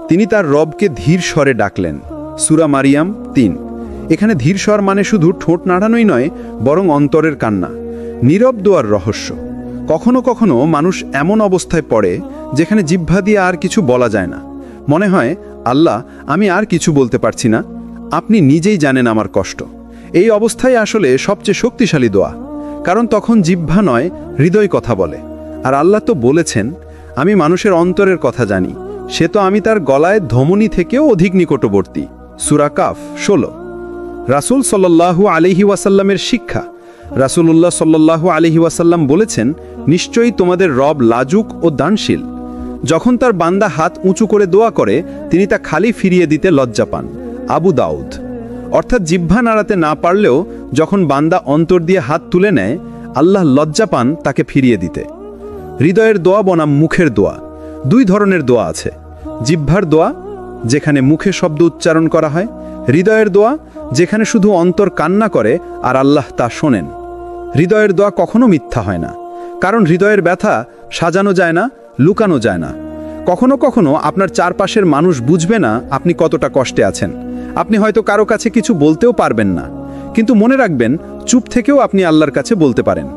তিনি তার রবকে ধীর স্বরে ডাকলেন। সূরা মারিয়াম ৩। এখানে ধীর স্বর মানে শুধু ঠোঁট নাড়ানোই নয়, বরং অন্তরের কান্না। নীরব দোয়ার রহস্য। কখনো কখনো মানুষ এমন অবস্থায় পড়ে যেখানে জিহ্বা দিয়ে আর কিছু বলা যায় না। মনে হয়, আল্লাহ, আমি আর কিছু বলতে পারছি না, আপনি নিজেই জানেন আমার কষ্ট। এই অবস্থায় আসলে সবচেয়ে শক্তিশালী দোয়া, কারণ তখন জিহ্বা নয়, হৃদয় কথা বলে। আর আল্লাহ তো বলেছেন, আমি মানুষের অন্তরের কথা জানি, সে তো আমি তার গলায় ধমনী থেকেও অধিক নিকটবর্তী। সূরা কাফ 16। রাসূল সাল্লাল্লাহু আলাইহি ওয়াসাল্লামের শিক্ষা। রাসূলুল্লাহ সাল্লাল্লাহু আলাইহি ওয়াসাল্লাম বলেছেন, নিশ্চয়ই তোমাদের রব লাজুক ও দানশীল। যখন তার বান্দা হাত উঁচু করে দোয়া করে, তিনি তা খালি ফিরিয়ে দিতে লজ্জা পান। আবু দাউদ। অর্থাৎ জিহ্বা নাড়াতে না পারলেও যখন বান্দা অন্তর দিয়ে হাত তুলে নেয়, আল্লাহ লজ্জা পান তাকে ফিরিয়ে দিতে। হৃদয়ের দোয়া বনাম মুখের দোয়া। দুই ধরনের দোয়া আছে। জিহ্বার দোয়া, যেখানে মুখে শব্দ উচ্চারণ করা হয়। হৃদয়ের দোয়া, যেখানে শুধু অন্তর কান্না করে আর আল্লাহ তা শোনেন। হৃদয়ের দোয়া কখনো মিথ্যা হয় না, কারণ হৃদয়ের ব্যথা সাজানো যায় না, লুকানো যায় না। কখনো কখনো আপনার চারপাশের মানুষ বুঝবে না আপনি কতটা কষ্টে আছেন। আপনি হয়তো কারো কাছে কিছু বলতেও পারবেন না, কিন্তু মনে রাখবেন, চুপ থেকেও আপনি আল্লাহর কাছে বলতে পারেন,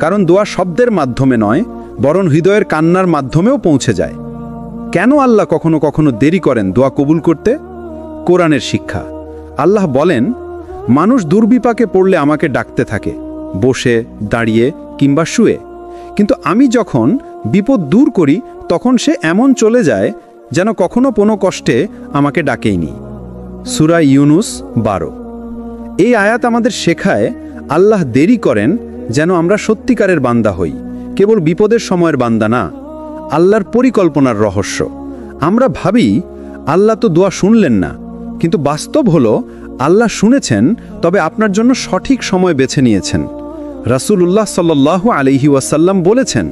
কারণ দোয়া শব্দের মাধ্যমে নয়, বরং হৃদয়ের কান্নার মাধ্যমেও পৌঁছে যায়। কেন আল্লাহ কখনো কখনো দেরি করেন দোয়া কবুল করতে? কোরআনের শিক্ষা। আল্লাহ বলেন, মানুষ দুর্বিপাকে পড়লে আমাকে ডাকতে থাকে, বসে, দাঁড়িয়ে কিংবা শুয়ে, কিন্তু আমি যখন বিপদ দূর করি তখন সে এমন চলে যায় যেন কখনো কোনো কষ্টে আমাকে ডাকেইনি। সূরা ইউনুস 12। এই আয়াত আমাদের শেখায়, আল্লাহ দেরি করেন যেন আমরা সত্যিকারের বান্দা হই, কেবল বিপদের সময়ের বান্দা না। আল্লাহর পরিকল্পনার রহস্য। আমরা ভাবি আল্লাহ তো দোয়া শুনলেন না, কিন্তু বাস্তব হলো আল্লাহ শুনেছেন, তবে আপনার জন্য সঠিক সময় বেছে নিয়েছেন। রাসূলুল্লাহ সাল্লাল্লাহু আলাইহি ওয়াসাল্লাম বলেছেন,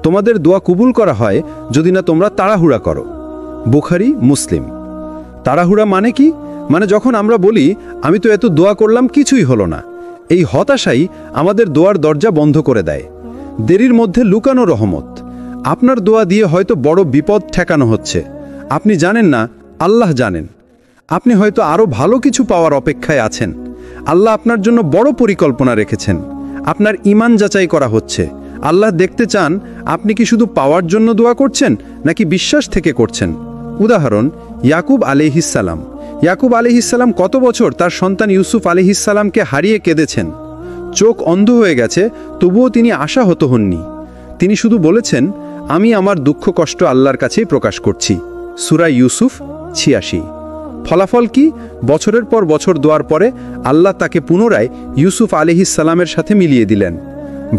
তোমাদের দোয়া কবুল করা হয় যদি না তোমরা তাড়াহুড়া করো। বুখারী, মুসলিম। তাড়াহুড়া মানে কি? মানে যখন আমরা বলি, আমি তো এত দোয়া করলাম, কিছুই হলো না। এই হতাশাই আমাদের দোয়ার দরজা বন্ধ করে দেয়। দেরির মধ্যে লুকানো রহমত। আপনার দোয়া দিয়ে হয়তো বড় বিপদ ঠেকানো হচ্ছে, আপনি জানেন না, আল্লাহ জানেন। আপনি হয়তো আরও ভালো কিছু পাওয়ার অপেক্ষায় আছেন। আল্লাহ আপনার জন্য বড় পরিকল্পনা রেখেছেন। আপনার ঈমান যাচাই করা হচ্ছে। আল্লাহ দেখতে চান আপনি কি শুধু পাওয়ার জন্য দোয়া করছেন নাকি বিশ্বাস থেকে করছেন। উদাহরণ, ইয়াকুব আলাইহিসসালাম। ইয়াকুব আলাইহিসসালাম কত বছর তার সন্তান ইউসুফ আলাইহিসসালামকে হারিয়ে কেঁদেছেন। চোখ অন্ধ হয়ে গেছে, তবুও তিনি আশাহত হননি। তিনি শুধু বলেছেন, আমি আমার দুঃখ কষ্ট আল্লাহর কাছেই প্রকাশ করছি। সূরা ইউসুফ 86। ফলাফল কি? বছরের পর বছর দোয়ার পরে আল্লাহ তাকে পুনরায় ইউসুফ আলাইহিসসালামের সাথে মিলিয়ে দিলেন।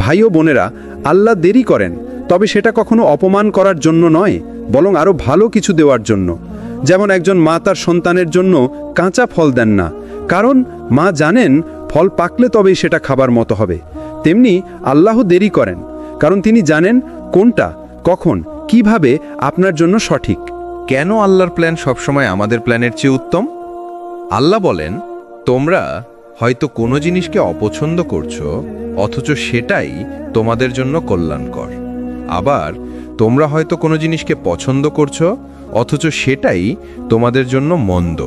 ভাই ও বোনেরা, আল্লাহ দেরি করেন, তবে সেটা কখনো অপমান করার জন্য নয়, বরং আরও ভালো কিছু দেওয়ার জন্য। যেমন একজন মা তার সন্তানের জন্য কাঁচা ফল দেন না, কারণ মা জানেন ফল পাকলে তবেই সেটা খাবার মতো হবে। তেমনি আল্লাহ দেরি করেন, কারণ তিনি জানেন কোনটা, কখন, কিভাবে আপনার জন্য সঠিক। কেন আল্লাহর প্ল্যান সবসময় আমাদের প্ল্যানের চেয়ে উত্তম? আল্লাহ বলেন, তোমরা হয়তো কোনো জিনিসকে অপছন্দ করছো, অথচ সেটাই তোমাদের জন্য কল্যাণকর। আবার তোমরা হয়তো কোনো জিনিসকে পছন্দ করছো, অথচ সেটাই তোমাদের জন্য মন্দ।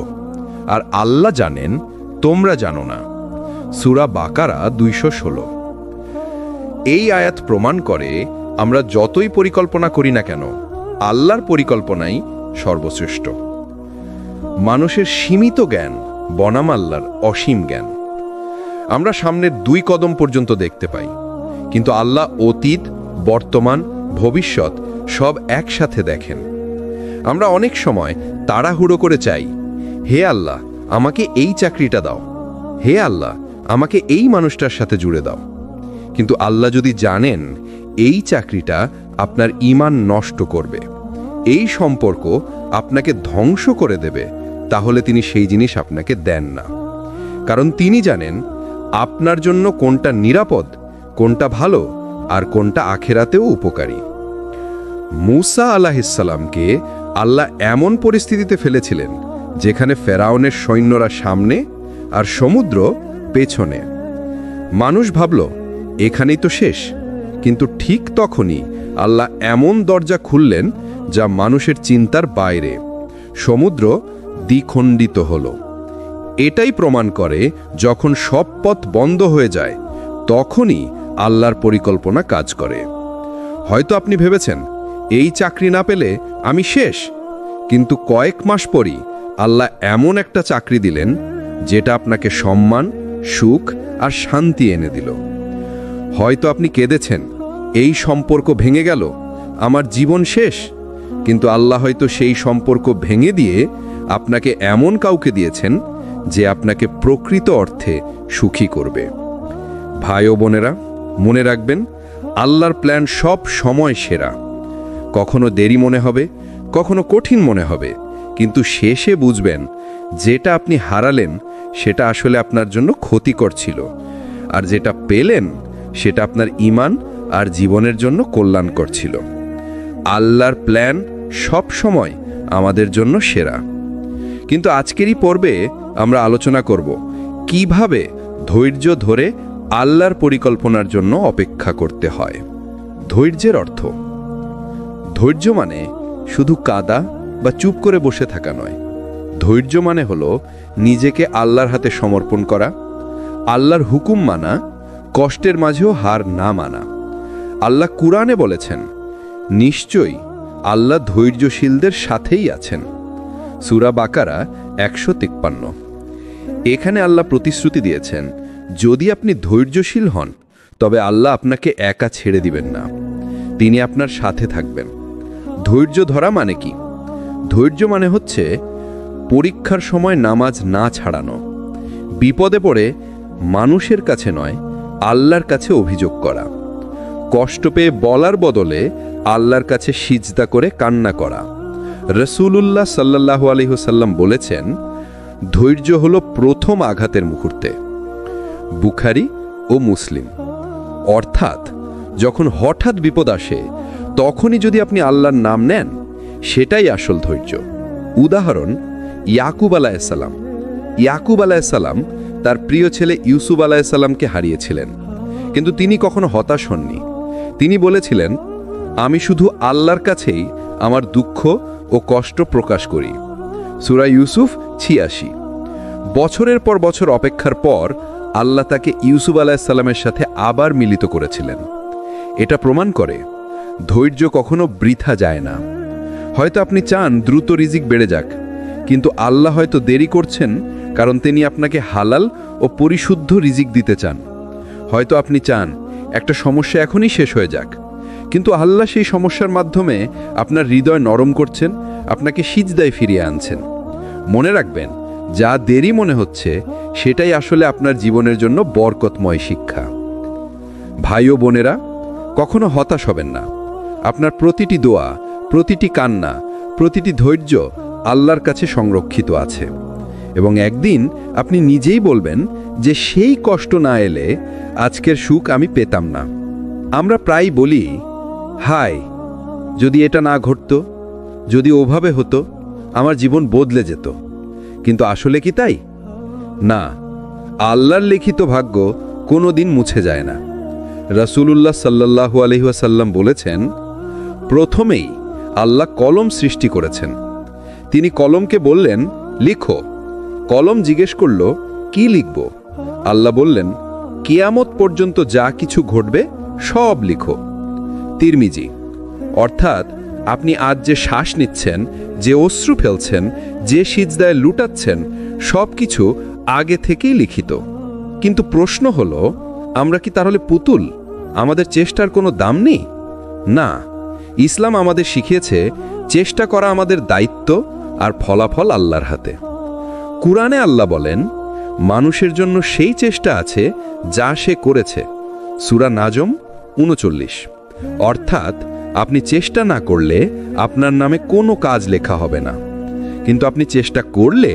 আর আল্লাহ জানেন, তোমরা জানো না। সূরা বাকারা 216। এই আয়াত প্রমাণ করে, আমরা যতই পরিকল্পনা করি না কেন, আল্লাহর পরিকল্পনাই সর্বশ্রেষ্ঠ। মানুষের সীমিত জ্ঞান বনাম আল্লাহর অসীম জ্ঞান। আমরা সামনের 2 কদম পর্যন্ত দেখতে পাই, কিন্তু আল্লাহ অতীত, বর্তমান, ভবিষ্যৎ সব একসাথে দেখেন। আমরা অনেক সময় তাড়াহুড়ো করে চাই, হে আল্লাহ আমাকে এই চাকরিটা দাও, হে আল্লাহ আমাকে এই মানুষটার সাথে জুড়ে দাও। কিন্তু আল্লাহ যদি জানেন এই চাকরিটা আপনার ঈমান নষ্ট করবে, এই সম্পর্ক আপনাকে ধ্বংস করে দেবে, তাহলে তিনি সেই জিনিস আপনাকে দেন না। কারণ তিনি জানেন আপনার জন্য কোনটা নিরাপদ, কোনটা ভালো, আর কোনটা আখেরাতেও উপকারী। মূসা আলাইহিসসালামকে আল্লাহ এমন পরিস্থিতিতে ফেলেছিলেন যেখানে ফেরাউনের সৈন্যরা সামনে আর সমুদ্র পেছনে। মানুষ ভাবল এখানেই তো শেষ, কিন্তু ঠিক তখনই আল্লাহ এমন দরজা খুললেন যা মানুষের চিন্তার বাইরে। সমুদ্র দ্বিখণ্ডিত হল। এটাই প্রমাণ করে, যখন সব পথ বন্ধ হয়ে যায় তখনই আল্লাহর পরিকল্পনা কাজ করে। হয়তো আপনি ভেবেছেন এই চাকরি না পেলে আমি শেষ, কিন্তু কয়েক মাস পরই আল্লাহ এমন একটা চাকরি দিলেন যেটা আপনাকে সম্মান, সুখ আর শান্তি এনে দিল। হয়তো আপনি কেঁদেছেন, এই সম্পর্ক ভেঙে গেল, আমার জীবন শেষ, কিন্তু আল্লাহ হয়তো সেই সম্পর্ক ভেঙে দিয়ে আপনাকে এমন কাউকে দিয়েছেন যে আপনাকে প্রকৃত অর্থে সুখী করবে। ভাই ও বোনেরা, মনে রাখবেন, আল্লাহর প্ল্যান সব সময় সেরা। কখনো দেরি মনে হবে, কখনো কঠিন মনে হবে, কিন্তু শেষে বুঝবেন যেটা আপনি হারালেন সেটা আসলে আপনার জন্য ক্ষতিকর ছিল, আর যেটা পেলেন সেটা আপনার ঈমান আর জীবনের জন্য কল্যাণকর ছিল। আল্লাহর প্ল্যান সব সময় আমাদের জন্য সেরা। কিন্তু আজকেরই পর্বে আমরা আলোচনা করব কিভাবে ধৈর্য ধরে আল্লাহর পরিকল্পনার জন্য অপেক্ষা করতে হয়। ধৈর্যের অর্থ, ধৈর্য মানে শুধু কাদা বা চুপ করে বসে থাকা নয়। ধৈর্য মানে হলো নিজেকে আল্লাহর হাতে সমর্পণ করা, আল্লাহর হুকুম মানা, কষ্টের মাঝেও হার না মানা। আল্লাহ কুরআনে বলেছেন, নিশ্চয়ই আল্লাহ ধৈর্যশীলদের সাথেই আছেন। সূরা বাকারা 153। এখানে আল্লাহ প্রতিশ্রুতি দিয়েছেন, যদি আপনি ধৈর্যশীল হন তবে আল্লাহ আপনাকে একা ছেড়ে দিবেন না, তিনি আপনার সাথে থাকবেন। ধৈর্য ধরা মানে কি? ধৈর্য মানে হচ্ছে পরীক্ষার সময় নামাজ না ছাড়ানো, বিপদে পড়ে মানুষের কাছে নয় আল্লাহর কাছে অভিযোগ করা, কষ্ট পেয়ে বলার বদলে আল্লাহর কাছে সিজদা করে কান্না করা। রাসূলুল্লাহ সাল্লাল্লাহু আলাইহি ওয়াসাল্লাম বলেছেন, ধৈর্য হলো প্রথম আঘাতের মুহূর্তে। বুখারী ও মুসলিম। অর্থাৎ যখন হঠাৎ বিপদ আসে তখনই যদি আপনি আল্লাহর নাম নেন, সেটাই আসল ধৈর্য। উদাহরণ, ইয়াকুব আলাইহিসসালাম। ইয়াকুব আলাইহিসসালাম তার প্রিয় ছেলে ইউসুফ আলাইহিসসালামকে হারিয়েছিলেন, কিন্তু তিনি কখনো হতাশ হননি। তিনি বলেছিলেন, আমি শুধু আল্লাহর কাছেই আমার দুঃখ ও কষ্ট প্রকাশ করি। সূরা ইউসুফ 86। বছরের পর বছর অপেক্ষার পর আল্লাহ তাকে ইউসুফ আলাইহিসসালামের সাথে আবার মিলিত করেছিলেন। এটা প্রমাণ করে ধৈর্য কখনো বৃথা যায় না। হয়তো আপনি চান দ্রুত রিজিক বেড়ে যাক, কিন্তু আল্লাহ হয়তো দেরি করছেন কারণ তিনি আপনাকে হালাল ও পরিশুদ্ধ রিজিক দিতে চান। হয়তো আপনি চান একটা সমস্যা এখনই শেষ হয়ে যাক, কিন্তু আল্লাহ সেই সমস্যার মাধ্যমে আপনার হৃদয় নরম করছেন, আপনাকে সিজদায় ফিরিয়ে আনছেন। মনে রাখবেন, যা দেরি মনে হচ্ছে সেটাই আসলে আপনার জীবনের জন্য বরকতময় শিক্ষা। ভাই ও বোনেরা, কখনো হতাশ হবেন না। আপনার প্রতিটি দোয়া, প্রতিটি কান্না, প্রতিটি ধৈর্য আল্লাহর কাছে সংরক্ষিত আছে, এবং একদিন আপনি নিজেই বলবেন যে সেই কষ্ট না এলে আজকের সুখ আমি পেতাম না। আমরা প্রায় বলি, হায় যদি এটা না ঘটতো, যদি ওভাবে হতো, আমার জীবন বদলে যেত। কিন্তু আসলে কি তাই? না, আল্লাহর লিখিত ভাগ্য কোনো দিন মুছে যায় না। রাসূলুল্লাহ সাল্লাল্লাহু আলাইহি ওয়াসাল্লাম বলেছেন, প্রথমেই আল্লাহ কলম সৃষ্টি করেছেন। তিনি কলমকে বললেন, লিখো। কলম জিজ্ঞেস করল, কি লিখব? আল্লাহ বললেন, কিয়ামত পর্যন্ত যা কিছু ঘটবে সব লিখো। তিরমিজি। অর্থাৎ আপনি আজ যে শ্বাস নিচ্ছেন, যে অশ্রু ফেলছেন, যে সিজদায় লুটাচ্ছেন, সব কিছু আগে থেকেই লিখিত। কিন্তু প্রশ্ন হলো, আমরা কি তাহলে পুতুল? আমাদের চেষ্টার কোনো দাম নেই? না, ইসলাম আমাদের শিখিয়েছে চেষ্টা করা আমাদের দায়িত্ব, আর ফলাফল আল্লাহর হাতে। কুরআনে আল্লাহ বলেন, মানুষের জন্য সেই চেষ্টা আছে যা সে করেছে। সূরা নাজম 39। অর্থাৎ আপনি চেষ্টা না করলে আপনার নামে কোনো কাজ লেখা হবে না, কিন্তু আপনি চেষ্টা করলে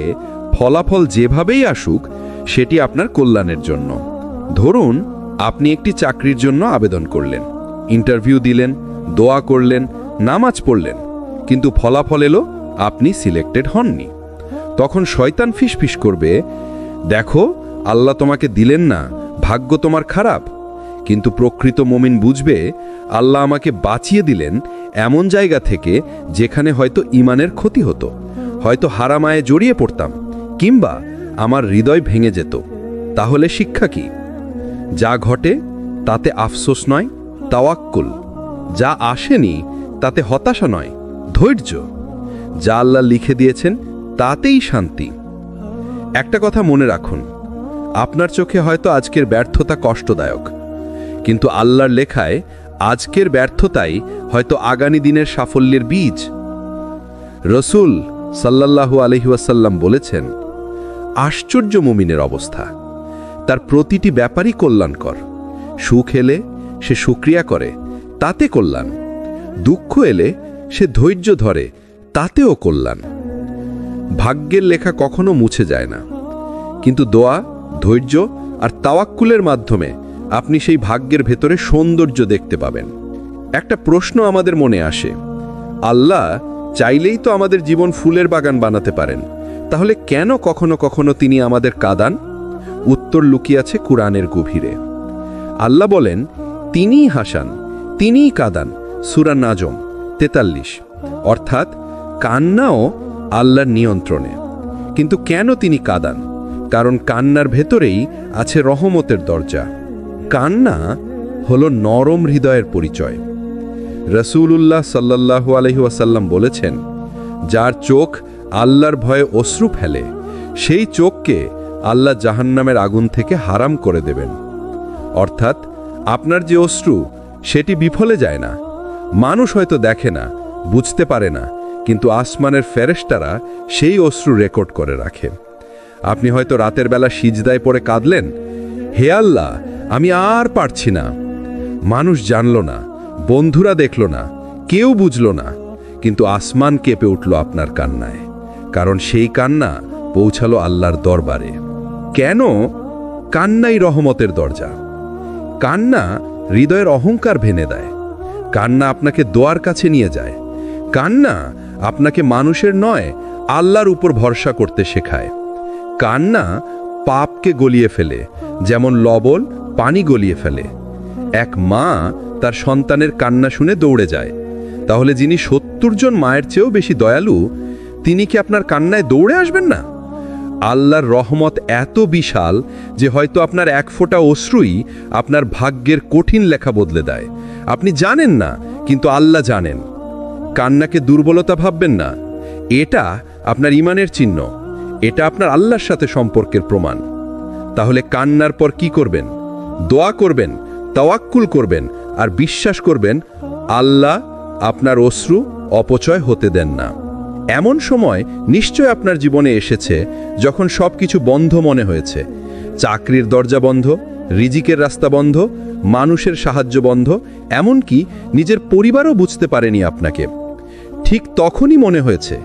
ফলাফল যেভাবেই আসুক সেটি আপনার কল্যাণের জন্য। ধরুন, আপনি একটি চাকরির জন্য আবেদন করলেন, ইন্টারভিউ দিলেন, দোয়া করলেন, নামাজ পড়লেন, কিন্তু ফলাফল এলো আপনি সিলেক্টেড হননি। তখন শয়তান ফিসফিস করবে, দেখো আল্লাহ তোমাকে দিলেন না, ভাগ্য তোমার খারাপ। কিন্তু প্রকৃত মুমিন বুঝবে, আল্লাহ আমাকে বাঁচিয়ে দিলেন এমন জায়গা থেকে যেখানে হয়তো ঈমানের ক্ষতি হতো, হয়তো হারামায়ে জড়িয়ে পড়তাম, কিংবা আমার হৃদয় ভেঙে যেত। তাহলে শিক্ষা কি? যা ঘটে তাতে আফসোস নয়, তাওয়াক্কুল। যা আসেনি তাতে হতাশা নয়, ধৈর্য। যা আল্লাহ লিখে দিয়েছেন তাতেই শান্তি। একটা কথা মনে রাখুন, আপনার চোখে হয়তো আজকের ব্যর্থতা কষ্টদায়ক, কিন্তু আল্লাহর লেখায় আজকের ব্যর্থতাই হয়তো আগামী দিনের সাফল্যের বীজ। রসূল সাল্লাল্লাহু আলাইহি ওয়াসাল্লাম বলেছেন, আশ্চর্য মুমিনের অবস্থা, তার প্রতিটি ব্যাপারই কল্যাণকর। সুখ এলে সে শুকরিয়া করে, তাতে কল্যাণ। দুঃখ এলে সে ধৈর্য ধরে, তাতেও কল্যাণ। ভাগ্যের লেখা কখনো মুছে যায় না, কিন্তু দোয়া, ধৈর্য আর তাওয়াক্কুলের মাধ্যমে আপনি সেই ভাগ্যের ভেতরে সৌন্দর্য দেখতে পাবেন। একটা প্রশ্ন আমাদের মনে আসে, আল্লাহ চাইলেই তো আমাদের জীবন ফুলের বাগান বানাতে পারেন, তাহলে কেন কখনো কখনো তিনি আমাদের কাঁদান? উত্তর লুকিয়ে আছে কুরআনের গভীরে। আল্লাহ বলেন, তিনিই হাসান, তিনিই কাঁদান। সূরা নাজম 43। অর্থাৎ কান্নাও আল্লাহর নিয়ন্ত্রণে। কিন্তু কেন তিনি কাঁদান? কারণ কান্নার ভেতরেই আছে রহমতের দরজা। কান্না হলো নরম হৃদয়ের পরিচয়। রাসূলুল্লাহ সাল্লাল্লাহু আলাইহি ওয়াসাল্লাম বলেছেন, যার চোখ আল্লাহর ভয়ে অশ্রু ফেলে, সেই চোখকে আল্লাহ জাহান্নামের আগুন থেকে হারাম করে দেবেন। অর্থাৎ আপনার যে অশ্রু, সেটি বিফলে যায় না। মানুষ হয়তো দেখে না, বুঝতে পারে না, কিন্তু আসমানের ফেরেশতারা সেই অশ্রু রেকর্ড করে রাখে। আপনি হয়তো রাতের বেলা সিজদায় পড়ে কাঁদলেন, হে আল্লাহ, আমি আর পারছি না। মানুষ জানল না, বন্ধুরা দেখল না, কেউ বুঝল না, কিন্তু আসমান কেঁপে উঠল আপনার কান্নায়। কারণ সেই কান্না পৌঁছালো আল্লাহর দরবারে। কেন? কান্নাই রহমতের দরজা। কান্না হৃদয়ের অহংকার ভেঙে দেয়। কান্না আপনাকে দোয়ার কাছে নিয়ে যায়। কান্না আপনাকে মানুষের নয়, আল্লাহর উপর ভরসা করতে শেখায়। কান্না পাপকে গলিয়ে ফেলে, যেমন লবণ পানি গলিয়ে ফেলে। এক মা তার সন্তানের কান্না শুনে দৌড়ে যায়, তাহলে যিনি ৭০ জন মায়ের চেয়েও বেশি দয়ালু, তিনি কি আপনার কান্নায় দৌড়ে আসবেন না? আল্লাহর রহমত এত বিশাল যে হয়তো আপনার এক ফোঁটা অশ্রুই আপনার ভাগ্যের কঠিন লেখা বদলে দেয়। আপনি জানেন না, কিন্তু আল্লাহ জানেন। কান্নাকে দুর্বলতা ভাববেন না, এটা আপনার ঈমানের চিহ্ন, এটা আপনার আল্লাহর সাথে সম্পর্কের প্রমাণ। তাহলে কান্নার পর কি করবেন? দোয়া করবেন, তাওয়াক্কুল করবেন, আর বিশ্বাস করবেন আল্লাহ আপনার অশ্রু অপচয় হতে দেন না। এমন সময় নিশ্চয় আপনার জীবনে এসেছে যখন সবকিছু বন্ধ মনে হয়েছে। চাকরির দরজা বন্ধ, রিজিকের রাস্তা বন্ধ, মানুষের সাহায্য বন্ধ, এমনকি নিজের পরিবারও বুঝতে পারেনি আপনাকে। ঠিক তখনই মনে হয়েছে,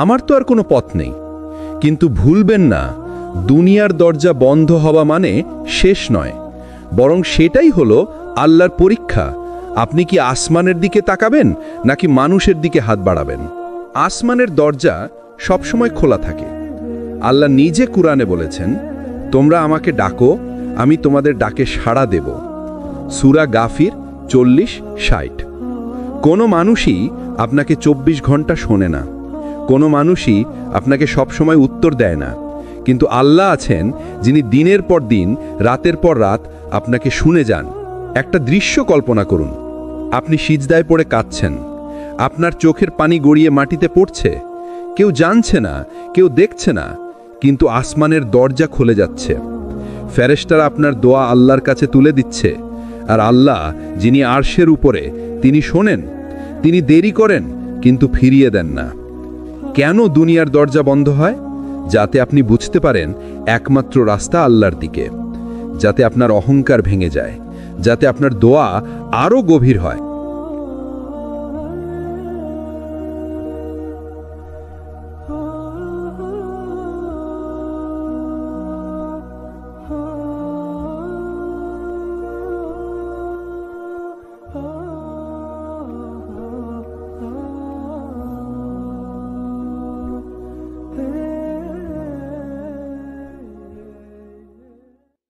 আমার তো আর কোনো পথ নেই। কিন্তু ভুলবেন না, দুনিয়ার দরজা বন্ধ হওয়া মানে শেষ নয়, বরং সেটাই হলো আল্লাহর পরীক্ষা। আপনি কি আসমানের দিকে তাকাবেন নাকি মানুষের দিকে হাত বাড়াবেন? আসমানের দরজা সবসময় খোলা থাকে। আল্লাহ নিজে কুরআনে বলেছেন, তোমরা আমাকে ডাকো, আমি তোমাদের ডাকে সাড়া দেব। সূরা গাফির 40-60। কোনো মানুষই আপনাকে 24 ঘন্টা শোনে না, কোনো মানুষই আপনাকে সবসময় উত্তর দেয় না, কিন্তু আল্লাহ আছেন যিনি দিনের পর দিন, রাতের পর রাত আপনাকে শুনে যান। একটা দৃশ্য কল্পনা করুন, আপনি সিজদায় পড়ে কাঁদছেন, আপনার চোখের পানি গড়িয়ে মাটিতে পড়ছে, কেউ জানছে না, কেউ দেখছে না, কিন্তু আসমানের দরজা খুলে যাচ্ছে। ফেরেশতারা আপনার দোয়া আল্লাহর কাছে তুলে দিচ্ছে, আর আল্লাহ যিনি আরশের উপরে, তিনি শোনেন, তিনি দেরি করেন কিন্তু ফিরিয়ে দেন না। কেন দুনিয়ার দরজা বন্ধ হয়? যাতে আপনি বুঝতে পারেন একমাত্র রাস্তা আল্লাহর দিকে, যাতে আপনার অহংকার ভেঙে যায়, যাতে আপনার দোয়া আরও গভীর হয়।